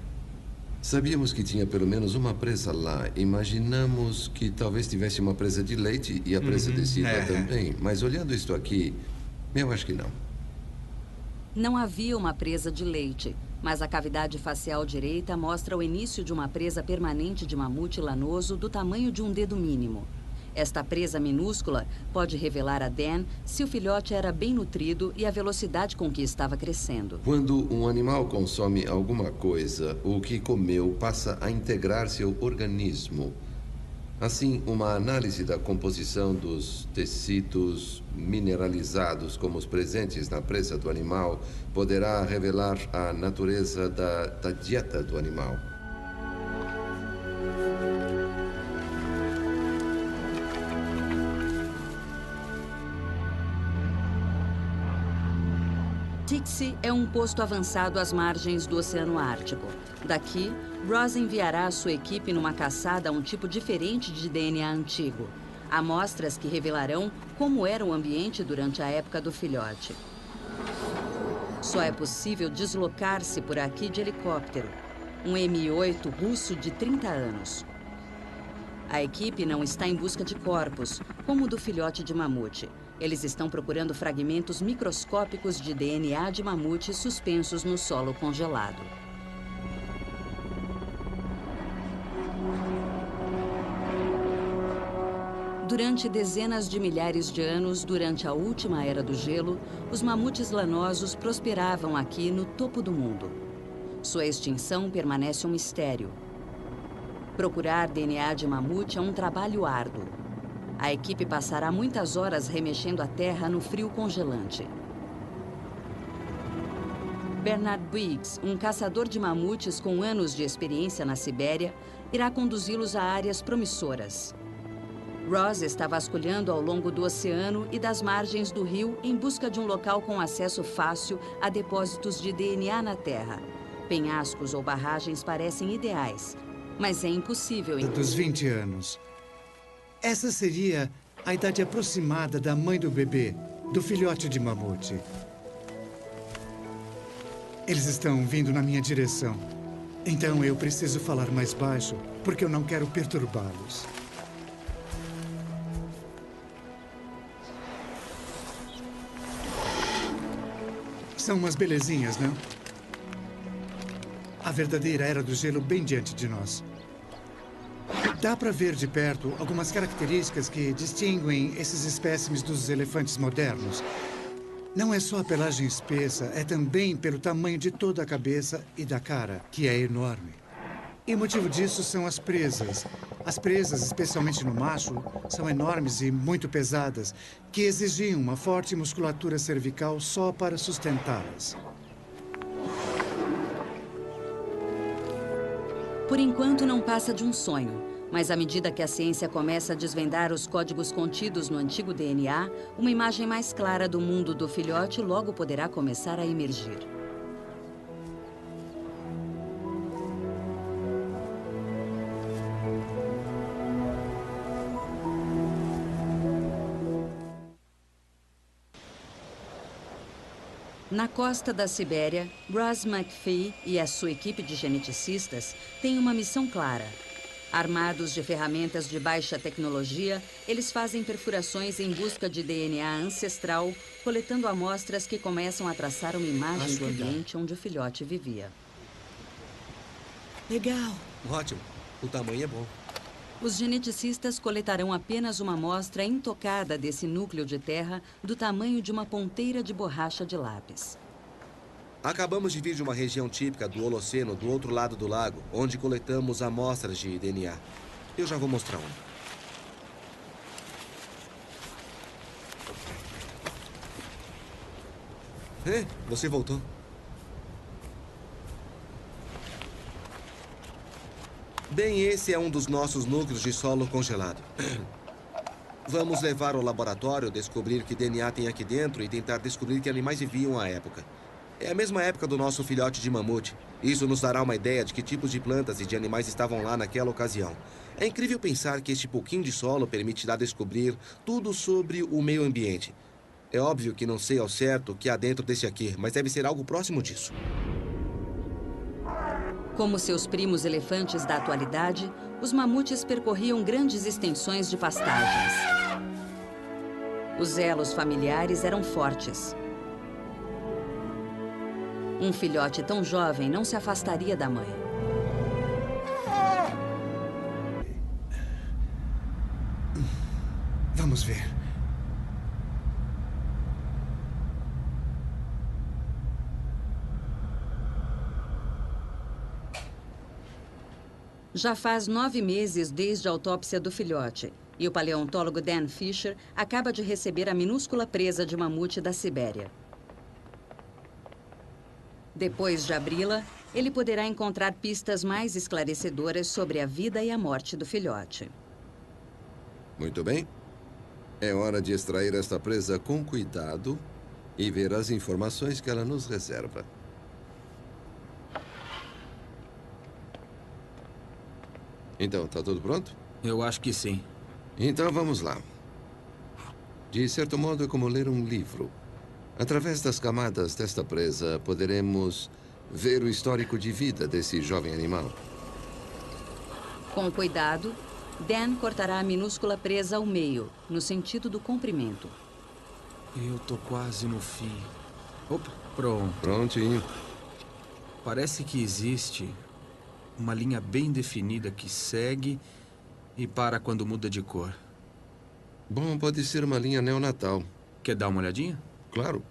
Sabíamos que tinha pelo menos uma presa lá. Imaginamos que talvez tivesse uma presa de leite e a presa tecida também. Mas olhando isto aqui, eu acho que não. Não havia uma presa de leite, mas a cavidade facial direita mostra o início de uma presa permanente de mamute lanoso do tamanho de um dedo mínimo. Esta presa minúscula pode revelar a Dan se o filhote era bem nutrido e a velocidade com que estava crescendo. Quando um animal consome alguma coisa, o que comeu passa a integrar seu organismo. Assim, uma análise da composição dos tecidos mineralizados como os presentes na presa do animal poderá revelar a natureza da dieta do animal. Tixi é um posto avançado às margens do Oceano Ártico. Daqui, Ross enviará a sua equipe numa caçada a um tipo diferente de DNA antigo. Amostras que revelarão como era o ambiente durante a época do filhote. Só é possível deslocar-se por aqui de helicóptero. Um Mi-8 russo de 30 anos. A equipe não está em busca de corpos, como o do filhote de mamute. Eles estão procurando fragmentos microscópicos de DNA de mamute suspensos no solo congelado. Durante dezenas de milhares de anos, durante a última era do gelo, os mamutes lanosos prosperavam aqui no topo do mundo. Sua extinção permanece um mistério. Procurar DNA de mamute é um trabalho árduo. A equipe passará muitas horas remexendo a terra no frio congelante. Bernard Briggs, um caçador de mamutes com anos de experiência na Sibéria, irá conduzi-los a áreas promissoras. Ross está vasculhando ao longo do oceano e das margens do rio em busca de um local com acesso fácil a depósitos de DNA na terra. Penhascos ou barragens parecem ideais, mas é impossível... Dos 20 anos. Essa seria a idade aproximada da mãe do bebê, do filhote de mamute. Eles estão vindo na minha direção. Então eu preciso falar mais baixo, porque eu não quero perturbá-los. São umas belezinhas, não? A verdadeira era do gelo bem diante de nós. Dá para ver de perto algumas características que distinguem esses espécimes dos elefantes modernos. Não é só a pelagem espessa, é também pelo tamanho de toda a cabeça e da cara, que é enorme. E o motivo disso são as presas. As presas, especialmente no macho, são enormes e muito pesadas, que exigiam uma forte musculatura cervical só para sustentá-las. Por enquanto, não passa de um sonho. Mas à medida que a ciência começa a desvendar os códigos contidos no antigo DNA, uma imagem mais clara do mundo do filhote logo poderá começar a emergir. Na costa da Sibéria, Ross McPhee e a sua equipe de geneticistas têm uma missão clara. Armados de ferramentas de baixa tecnologia, eles fazem perfurações em busca de DNA ancestral, coletando amostras que começam a traçar uma imagem do ambiente onde o filhote vivia. Legal. Ótimo. O tamanho é bom. Os geneticistas coletarão apenas uma amostra intocada desse núcleo de terra do tamanho de uma ponteira de borracha de lápis. Acabamos de vir de uma região típica do Holoceno do outro lado do lago, onde coletamos amostras de DNA. Eu já vou mostrar uma. Você voltou. Bem, esse é um dos nossos núcleos de solo congelado. Vamos levar ao laboratório, descobrir que DNA tem aqui dentro e tentar descobrir que animais viviam à época. É a mesma época do nosso filhote de mamute. Isso nos dará uma ideia de que tipos de plantas e de animais estavam lá naquela ocasião. É incrível pensar que este pouquinho de solo permitirá descobrir tudo sobre o meio ambiente. É óbvio que não sei ao certo o que há dentro desse aqui, mas deve ser algo próximo disso. Como seus primos elefantes da atualidade, os mamutes percorriam grandes extensões de pastagens. Os elos familiares eram fortes. Um filhote tão jovem não se afastaria da mãe. Vamos ver. Já faz 9 meses desde a autópsia do filhote. E o paleontólogo Dan Fisher acaba de receber a minúscula presa de mamute da Sibéria. Depois de abri-la, ele poderá encontrar pistas mais esclarecedoras sobre a vida e a morte do filhote. Muito bem. É hora de extrair esta presa com cuidado e ver as informações que ela nos reserva. Então, tá tudo pronto? Eu acho que sim. Então, vamos lá. De certo modo, é como ler um livro. Através das camadas desta presa, poderemos ver o histórico de vida desse jovem animal. Com cuidado, Dan cortará a minúscula presa ao meio, no sentido do comprimento. Eu tô quase no fim. Opa, pronto. Prontinho. Parece que existe uma linha bem definida que segue e para quando muda de cor. Bom, pode ser uma linha neonatal. Quer dar uma olhadinha? Claro.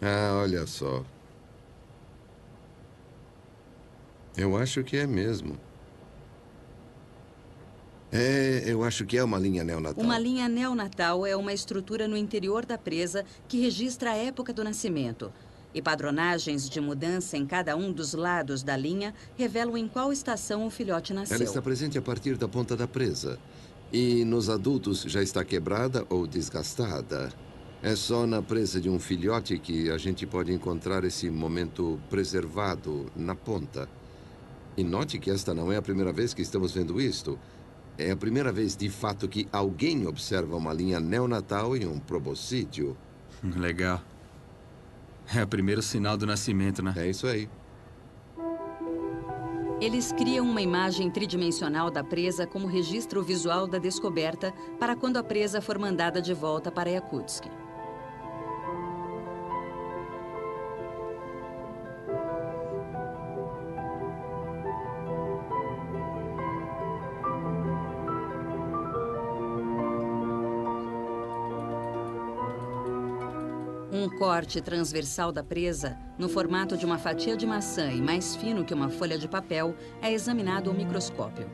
Ah, olha só. Eu acho que é mesmo. Eu acho que é uma linha neonatal. Uma linha neonatal é uma estrutura no interior da presa que registra a época do nascimento. E padronagens de mudança em cada um dos lados da linha revelam em qual estação o filhote nasceu. Ela está presente a partir da ponta da presa. E nos adultos já está quebrada ou desgastada. É só na presa de um filhote que a gente pode encontrar esse momento preservado na ponta. E note que esta não é a primeira vez que estamos vendo isto. É a primeira vez, de fato, que alguém observa uma linha neonatal em um proboscídeo. Legal. É o primeiro sinal do nascimento, né? É isso aí. Eles criam uma imagem tridimensional da presa como registro visual da descoberta para quando a presa for mandada de volta para Yakutsk. Um corte transversal da presa, no formato de uma fatia de maçã e mais fino que uma folha de papel, é examinado ao microscópio.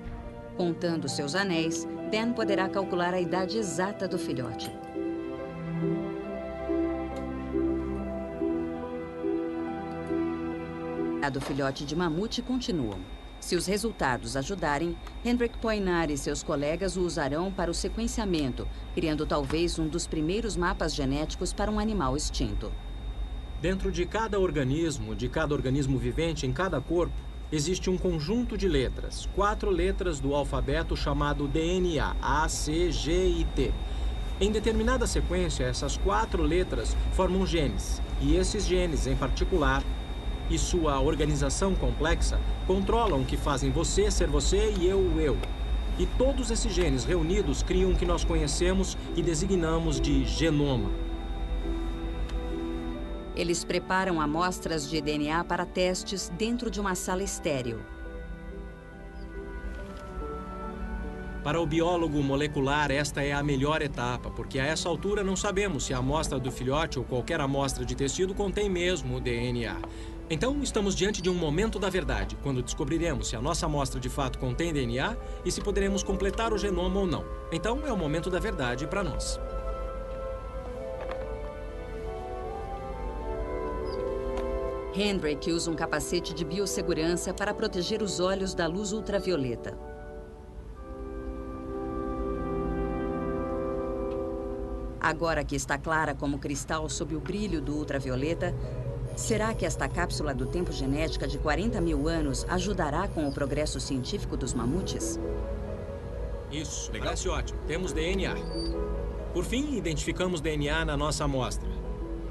Contando seus anéis, Dan poderá calcular a idade exata do filhote. A do filhote de mamute continuam. Se os resultados ajudarem, Hendrik Poinar e seus colegas o usarão para o sequenciamento, criando talvez um dos primeiros mapas genéticos para um animal extinto. Dentro de cada organismo vivente em cada corpo, existe um conjunto de letras, 4 letras do alfabeto chamado DNA, A, C, G e T. Em determinada sequência, essas 4 letras formam genes, e esses genes, em particular, e sua organização complexa controlam o que fazem você ser você e eu o eu. E todos esses genes reunidos criam o que nós conhecemos e designamos de genoma. Eles preparam amostras de DNA para testes dentro de uma sala estéril. Para o biólogo molecular, esta é a melhor etapa, porque a essa altura não sabemos se a amostra do filhote ou qualquer amostra de tecido contém mesmo o DNA. Então, estamos diante de um momento da verdade, quando descobriremos se a nossa amostra de fato contém DNA e se poderemos completar o genoma ou não. Então, é o momento da verdade para nós. Hendrik usa um capacete de biossegurança para proteger os olhos da luz ultravioleta. Agora que está clara como cristal sob o brilho do ultravioleta, será que esta cápsula do tempo genética de 40 mil anos ajudará com o progresso científico dos mamutes? Isso, legal. Parece ótimo. Temos DNA. Por fim, identificamos DNA na nossa amostra.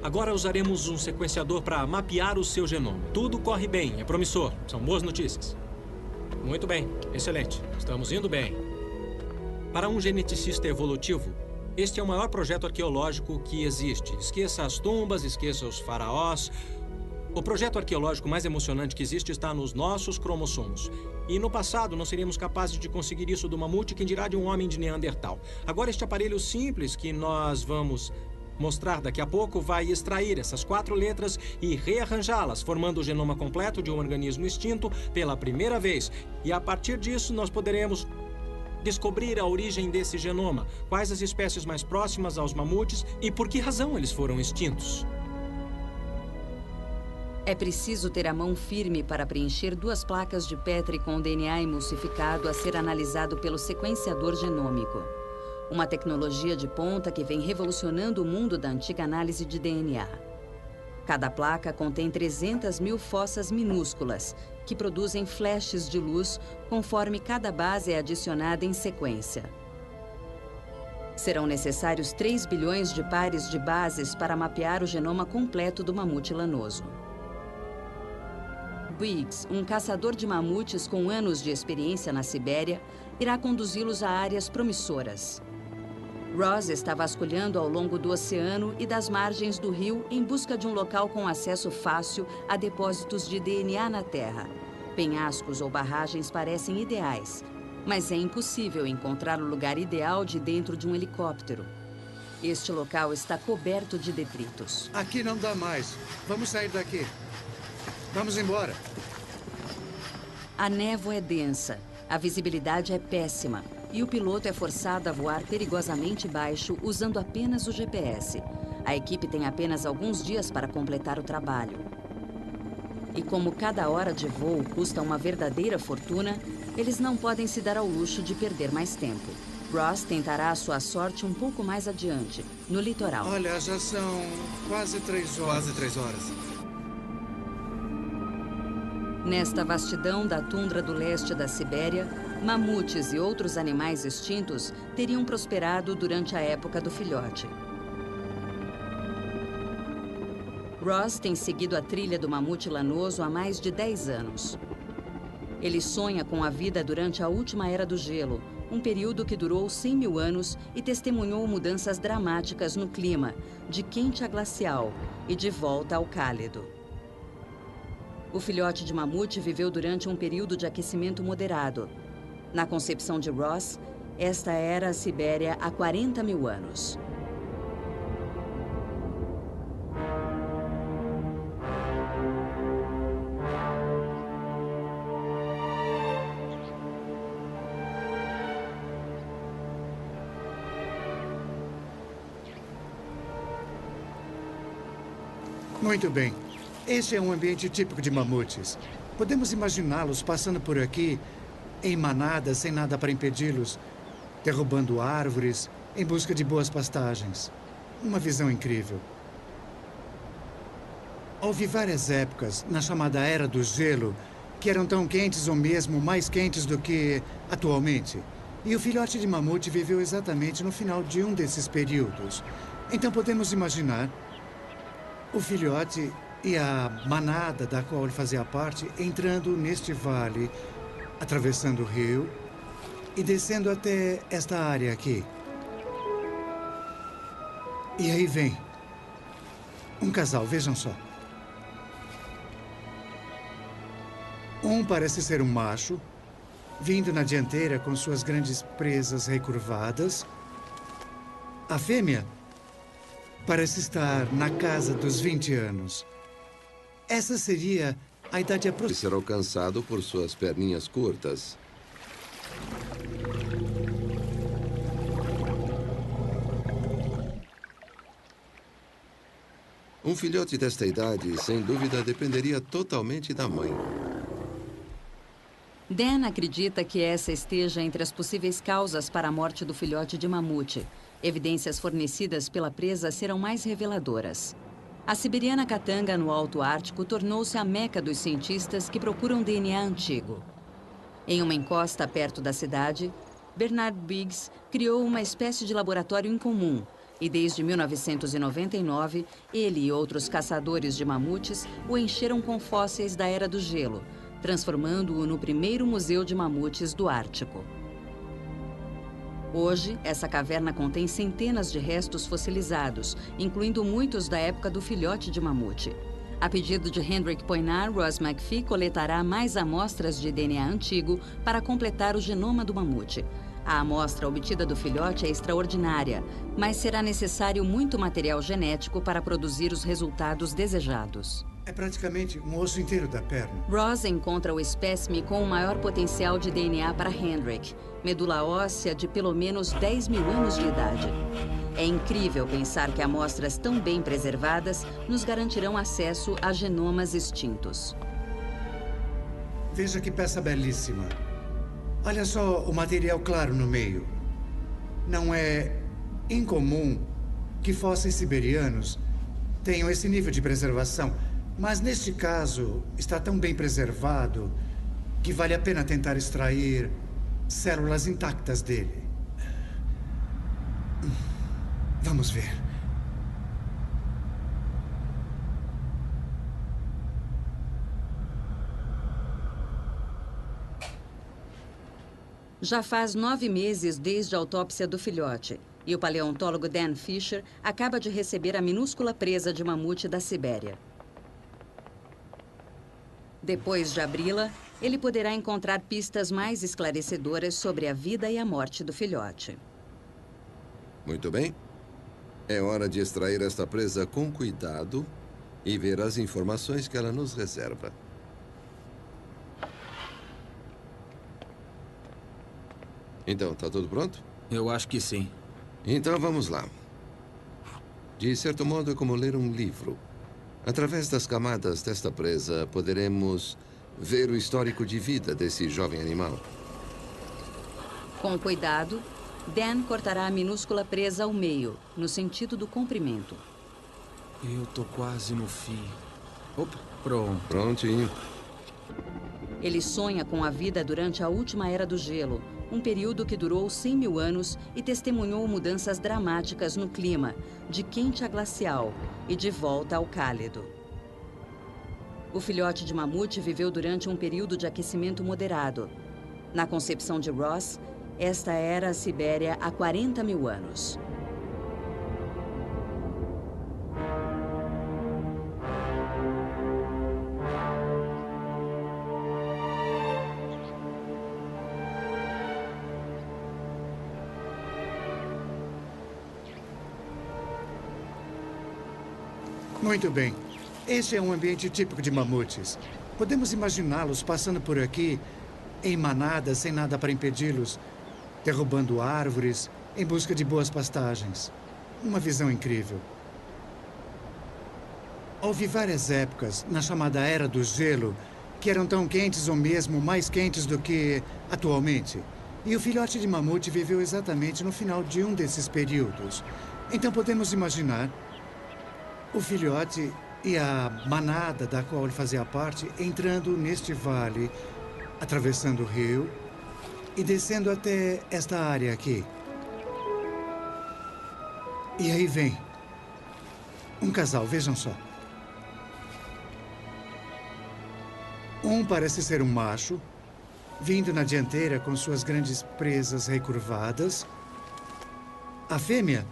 Agora usaremos um sequenciador para mapear o seu genoma. Tudo corre bem, é promissor. São boas notícias. Muito bem, excelente. Estamos indo bem. Para um geneticista evolutivo, este é o maior projeto arqueológico que existe. Esqueça as tumbas, esqueça os faraós. O projeto arqueológico mais emocionante que existe está nos nossos cromossomos. E no passado não seríamos capazes de conseguir isso do mamute, quem dirá de um homem de Neandertal. Agora este aparelho simples que nós vamos Mostrar daqui a pouco vai extrair essas 4 letras e rearranjá-las, formando o genoma completo de um organismo extinto pela primeira vez. E a partir disso, nós poderemos descobrir a origem desse genoma, quais as espécies mais próximas aos mamutes e por que razão eles foram extintos. É preciso ter a mão firme para preencher 2 placas de Petri com DNA emulsificado a ser analisado pelo sequenciador genômico. Uma tecnologia de ponta que vem revolucionando o mundo da antiga análise de DNA. Cada placa contém 300 mil fossas minúsculas, que produzem flashes de luz conforme cada base é adicionada em sequência. Serão necessários 3 bilhões de pares de bases para mapear o genoma completo do mamute lanoso. Biggs, um caçador de mamutes com anos de experiência na Sibéria, irá conduzi-los a áreas promissoras. Ross está vasculhando ao longo do oceano e das margens do rio em busca de um local com acesso fácil a depósitos de DNA na Terra. Penhascos ou barragens parecem ideais, mas é impossível encontrar o lugar ideal de dentro de um helicóptero. Este local está coberto de detritos. Aqui não dá mais. Vamos sair daqui. Vamos embora. A névoa é densa, a visibilidade é péssima e o piloto é forçado a voar perigosamente baixo usando apenas o GPS. A equipe tem apenas alguns dias para completar o trabalho. E como cada hora de voo custa uma verdadeira fortuna, eles não podem se dar ao luxo de perder mais tempo. Ross tentará a sua sorte um pouco mais adiante, no litoral. Olha, já são quase 3 horas. Quase 3 horas. Nesta vastidão da tundra do leste da Sibéria, mamutes e outros animais extintos teriam prosperado durante a época do filhote. Ross tem seguido a trilha do mamute lanoso há mais de 10 anos. Ele sonha com a vida durante a última era do gelo, um período que durou 100 mil anos e testemunhou mudanças dramáticas no clima, de quente a glacial e de volta ao cálido. O filhote de mamute viveu durante um período de aquecimento moderado. Na concepção de Ross, esta era a Sibéria há 40 mil anos. Muito bem. Esse é um ambiente típico de mamutes. Podemos imaginá-los passando por aqui em manadas, sem nada para impedi-los, derrubando árvores em busca de boas pastagens. Uma visão incrível. Houve várias épocas, na chamada Era do Gelo, que eram tão quentes ou mesmo mais quentes do que atualmente. E o filhote de mamute viveu exatamente no final de um desses períodos. Então podemos imaginar o filhote e a manada da qual ele fazia parte entrando neste vale, atravessando o rio e descendo até esta área aqui. E aí vem um casal, vejam só. Um parece ser um macho, vindo na dianteira com suas grandes presas recurvadas. A fêmea parece estar na casa dos 20 anos. Essa seria a idade aproximada. E ser alcançado por suas perninhas curtas. Um filhote desta idade, sem dúvida, dependeria totalmente da mãe. Dan acredita que essa esteja entre as possíveis causas para a morte do filhote de mamute. Evidências fornecidas pela presa serão mais reveladoras. A siberiana Katanga, no Alto Ártico, tornou-se a meca dos cientistas que procuram DNA antigo. Em uma encosta perto da cidade, Bernard Biggs criou uma espécie de laboratório incomum e, desde 1999, ele e outros caçadores de mamutes o encheram com fósseis da Era do Gelo, transformando-o no primeiro museu de mamutes do Ártico. Hoje, essa caverna contém centenas de restos fossilizados, incluindo muitos da época do filhote de mamute. A pedido de Hendrik Poinar, Ross McPhee coletará mais amostras de DNA antigo para completar o genoma do mamute. A amostra obtida do filhote é extraordinária, mas será necessário muito material genético para produzir os resultados desejados. É praticamente um osso inteiro da perna. Ross encontra o espécime com o maior potencial de DNA para Hendrik, medula óssea de pelo menos 10 mil anos de idade. É incrível pensar que amostras tão bem preservadas nos garantirão acesso a genomas extintos. Veja que peça belíssima. Olha só o material claro no meio. Não é incomum que fósseis siberianos tenham esse nível de preservação, mas neste caso está tão bem preservado que vale a pena tentar extrair células intactas dele. Vamos ver. Já faz 9 meses desde a autópsia do filhote, e o paleontólogo Dan Fisher acaba de receber a minúscula presa de mamute da Sibéria. Depois de abri-la, ele poderá encontrar pistas mais esclarecedoras sobre a vida e a morte do filhote. Muito bem. É hora de extrair esta presa com cuidado e ver as informações que ela nos reserva. Então, tá tudo pronto? Eu acho que sim. Então, vamos lá. De certo modo, é como ler um livro. Através das camadas desta presa, poderemos ver o histórico de vida desse jovem animal. Com cuidado, Dan cortará a minúscula presa ao meio, no sentido do comprimento. Eu tô quase no fim. Opa, pronto. Prontinho. Ele sonha com a vida durante a última era do gelo, um período que durou 100 mil anos e testemunhou mudanças dramáticas no clima, de quente a glacial e de volta ao cálido. O filhote de mamute viveu durante um período de aquecimento moderado. Na concepção de Ross, esta era a Sibéria há 40 mil anos. Muito bem. Este é um ambiente típico de mamutes. Podemos imaginá-los passando por aqui em manadas, sem nada para impedi-los, derrubando árvores em busca de boas pastagens. Uma visão incrível. Houve várias épocas, na chamada Era do Gelo, que eram tão quentes ou mesmo mais quentes do que atualmente. E o filhote de mamute viveu exatamente no final de um desses períodos. Então podemos imaginar o filhote e a manada da qual ele fazia parte entrando neste vale, atravessando o rio e descendo até esta área aqui. E aí vem um casal, vejam só. Um parece ser um macho, vindo na dianteira com suas grandes presas recurvadas. A fêmea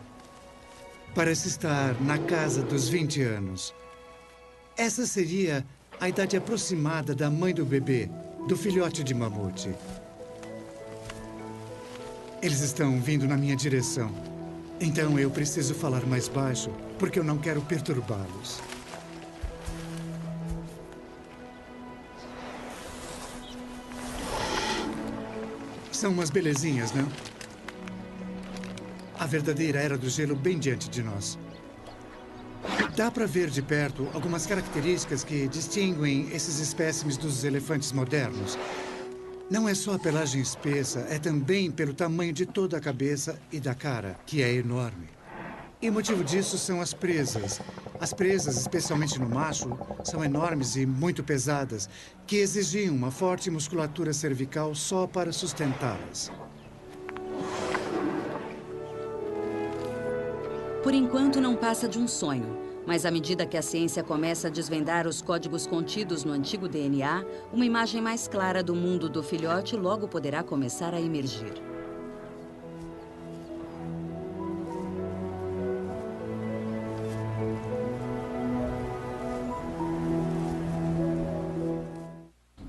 parece estar na casa dos 20 anos. Essa seria a idade aproximada da mãe do bebê, do filhote de mamute. Eles estão vindo na minha direção. Então eu preciso falar mais baixo, porque eu não quero perturbá-los. São umas belezinhas, não? A verdadeira Era do Gelo bem diante de nós. Dá para ver de perto algumas características que distinguem esses espécimes dos elefantes modernos. Não é só a pelagem espessa, é também pelo tamanho de toda a cabeça e da cara, que é enorme. E o motivo disso são as presas. As presas, especialmente no macho, são enormes e muito pesadas, que exigiam uma forte musculatura cervical só para sustentá-las. Por enquanto, não passa de um sonho. Mas à medida que a ciência começa a desvendar os códigos contidos no antigo DNA, uma imagem mais clara do mundo do filhote logo poderá começar a emergir.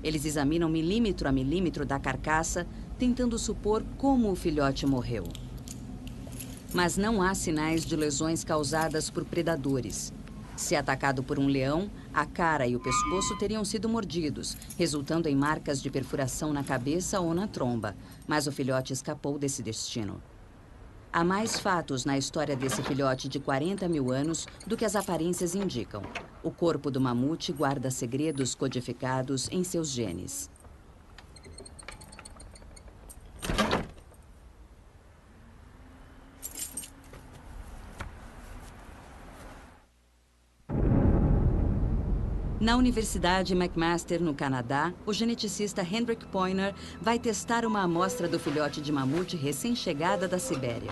Eles examinam milímetro a milímetro da carcaça, tentando supor como o filhote morreu. Mas não há sinais de lesões causadas por predadores. Se atacado por um leão, a cara e o pescoço teriam sido mordidos, resultando em marcas de perfuração na cabeça ou na tromba. Mas o filhote escapou desse destino. Há mais fatos na história desse filhote de 40 mil anos do que as aparências indicam. O corpo do mamute guarda segredos codificados em seus genes. Na Universidade McMaster, no Canadá, o geneticista Hendrik Poyner vai testar uma amostra do filhote de mamute recém-chegada da Sibéria.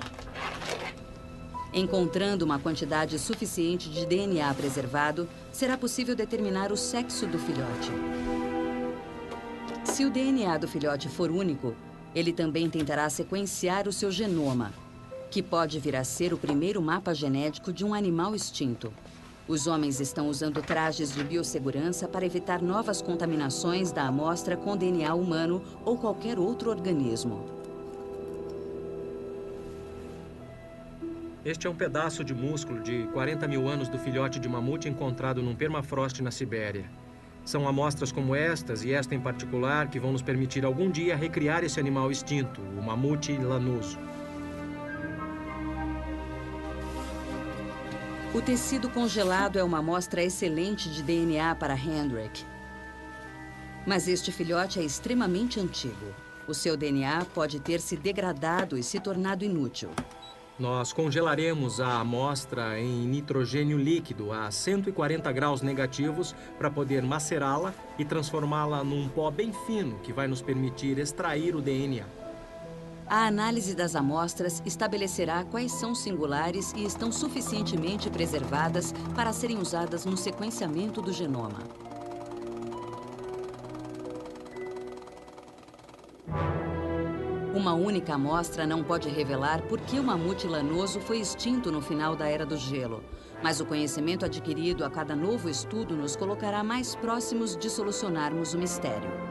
Encontrando uma quantidade suficiente de DNA preservado, será possível determinar o sexo do filhote. Se o DNA do filhote for único, ele também tentará sequenciar o seu genoma, que pode vir a ser o primeiro mapa genético de um animal extinto. Os homens estão usando trajes de biossegurança para evitar novas contaminações da amostra com DNA humano ou qualquer outro organismo. Este é um pedaço de músculo de 40 mil anos do filhote de mamute encontrado num permafrost na Sibéria. São amostras como estas, e esta em particular, que vão nos permitir algum dia recriar esse animal extinto, o mamute lanoso. O tecido congelado é uma amostra excelente de DNA para Hendrik. Mas este filhote é extremamente antigo. O seu DNA pode ter se degradado e se tornado inútil. Nós congelaremos a amostra em nitrogênio líquido a 140 graus negativos para poder macerá-la e transformá-la num pó bem fino que vai nos permitir extrair o DNA. A análise das amostras estabelecerá quais são singulares e estão suficientemente preservadas para serem usadas no sequenciamento do genoma. Uma única amostra não pode revelar por que o mamute lanoso foi extinto no final da Era do Gelo, mas o conhecimento adquirido a cada novo estudo nos colocará mais próximos de solucionarmos o mistério.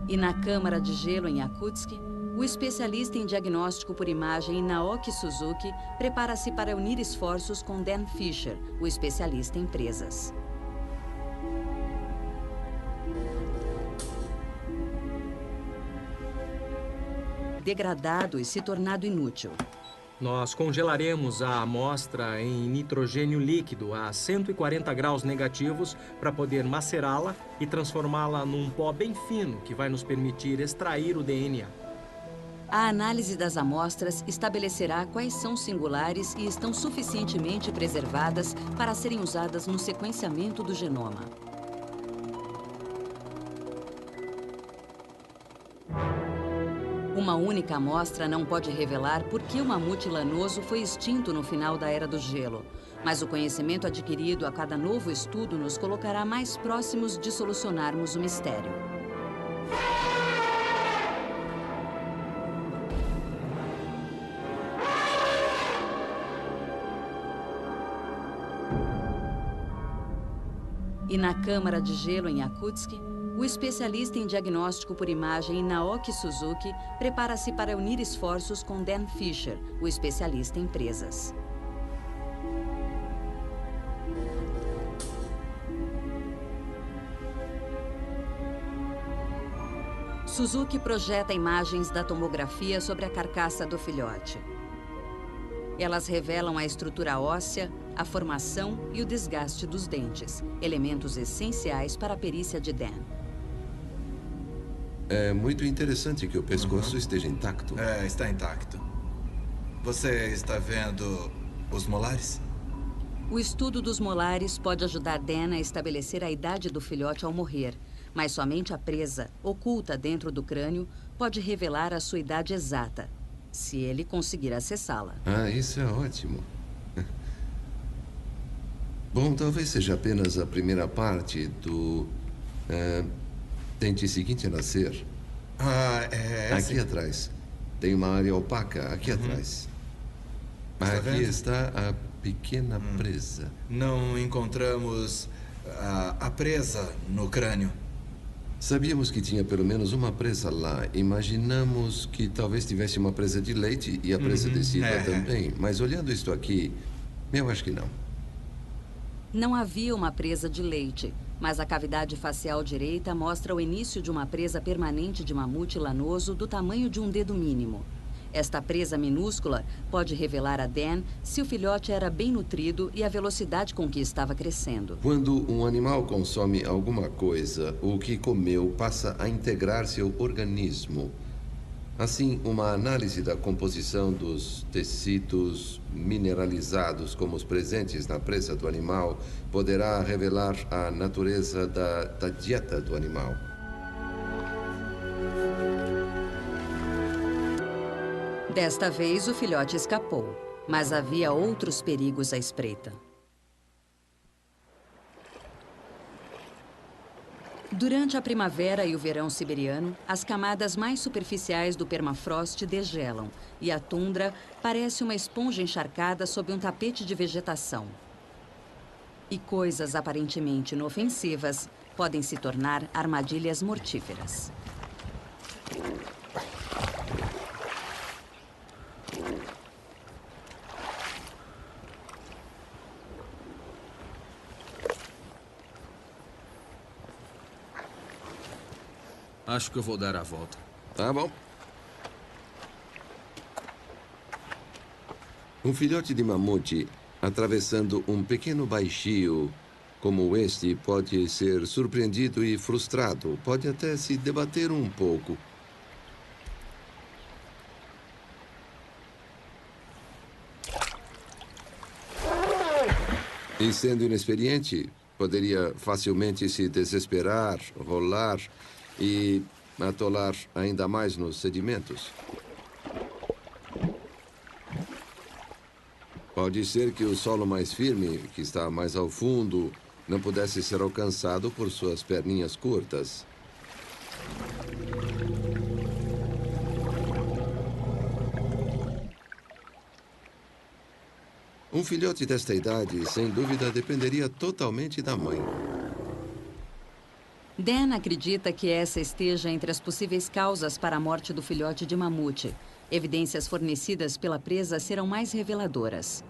E na Câmara de Gelo em Yakutsk, o especialista em diagnóstico por imagem Naoki Suzuki prepara-se para unir esforços com Dan Fisher, o especialista em presas. Degradado e se tornado inútil. Nós congelaremos a amostra em nitrogênio líquido a 140 graus negativos para poder macerá-la e transformá-la num pó bem fino que vai nos permitir extrair o DNA. A análise das amostras estabelecerá quais são singulares e estão suficientemente preservadas para serem usadas no sequenciamento do genoma. Uma única amostra não pode revelar por que o mamute lanoso foi extinto no final da Era do Gelo, mas o conhecimento adquirido a cada novo estudo nos colocará mais próximos de solucionarmos o mistério. E na Câmara de Gelo em Yakutsk, o especialista em diagnóstico por imagem Naoki Suzuki prepara-se para unir esforços com Dan Fisher, o especialista em presas. Suzuki projeta imagens da tomografia sobre a carcaça do filhote. Elas revelam a estrutura óssea, a formação e o desgaste dos dentes, elementos essenciais para a perícia de Dan. É muito interessante que o pescoço esteja intacto. É, está intacto. Você está vendo os molares? O estudo dos molares pode ajudar Dan a estabelecer a idade do filhote ao morrer, mas somente a presa, oculta dentro do crânio, pode revelar a sua idade exata, se ele conseguir acessá-la. Ah, isso é ótimo. Bom, talvez seja apenas a primeira parte do dente seguinte a nascer. Ah, é. Aqui atrás. Tem uma área opaca aqui atrás. Aqui vendo? está a pequena presa. Não encontramos a presa no crânio. Sabíamos que tinha pelo menos uma presa lá. Imaginamos que talvez tivesse uma presa de leite e a presa de Silva também. Mas olhando isto aqui, eu acho que não. Não havia uma presa de leite, mas a cavidade facial direita mostra o início de uma presa permanente de mamute lanoso do tamanho de um dedo mínimo. Esta presa minúscula pode revelar a Dan se o filhote era bem nutrido e a velocidade com que estava crescendo. Quando um animal consome alguma coisa, o que comeu passa a integrar seu organismo. Assim, uma análise da composição dos tecidos mineralizados como os presentes na presa do animal poderá revelar a natureza da dieta do animal. Desta vez, o filhote escapou, mas havia outros perigos à espreita. Durante a primavera e o verão siberiano, as camadas mais superficiais do permafrost degelam e a tundra parece uma esponja encharcada sob um tapete de vegetação. E coisas aparentemente inofensivas podem se tornar armadilhas mortíferas. Acho que eu vou dar a volta. Tá bom. Um filhote de mamute atravessando um pequeno baixio como este pode ser surpreendido e frustrado. Pode até se debater um pouco. E sendo inexperiente, poderia facilmente se desesperar, rolar e atolar ainda mais nos sedimentos. Pode ser que o solo mais firme, que está mais ao fundo, não pudesse ser alcançado por suas perninhas curtas. Um filhote desta idade, sem dúvida, dependeria totalmente da mãe. Dan acredita que essa esteja entre as possíveis causas para a morte do filhote de mamute. Evidências fornecidas pela presa serão mais reveladoras.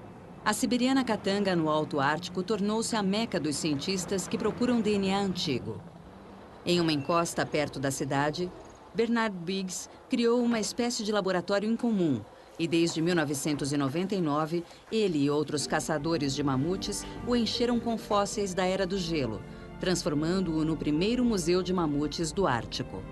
A siberiana Katanga, no Alto Ártico, tornou-se a meca dos cientistas que procuram DNA antigo. Em uma encosta perto da cidade, Bernard Biggs criou uma espécie de laboratório incomum. E desde 1999, ele e outros caçadores de mamutes o encheram com fósseis da Era do Gelo, transformando-o no primeiro museu de mamutes do Ártico.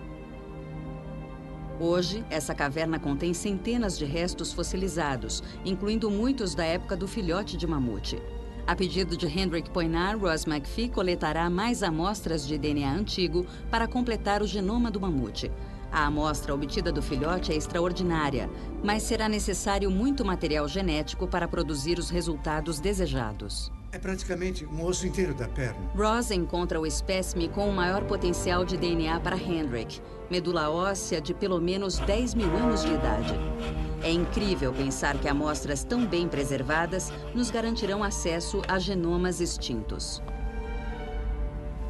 Hoje, essa caverna contém centenas de restos fossilizados, incluindo muitos da época do filhote de mamute. A pedido de Hendrik Poinar, Ross McPhee coletará mais amostras de DNA antigo para completar o genoma do mamute. A amostra obtida do filhote é extraordinária, mas será necessário muito material genético para produzir os resultados desejados. É praticamente um osso inteiro da perna. Ross encontra o espécime com o maior potencial de DNA para Hendrik, medula óssea de pelo menos 10 mil anos de idade. É incrível pensar que amostras tão bem preservadas nos garantirão acesso a genomas extintos.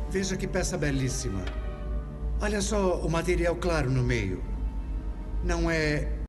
Veja que peça belíssima. Olha só o material claro no meio. Não é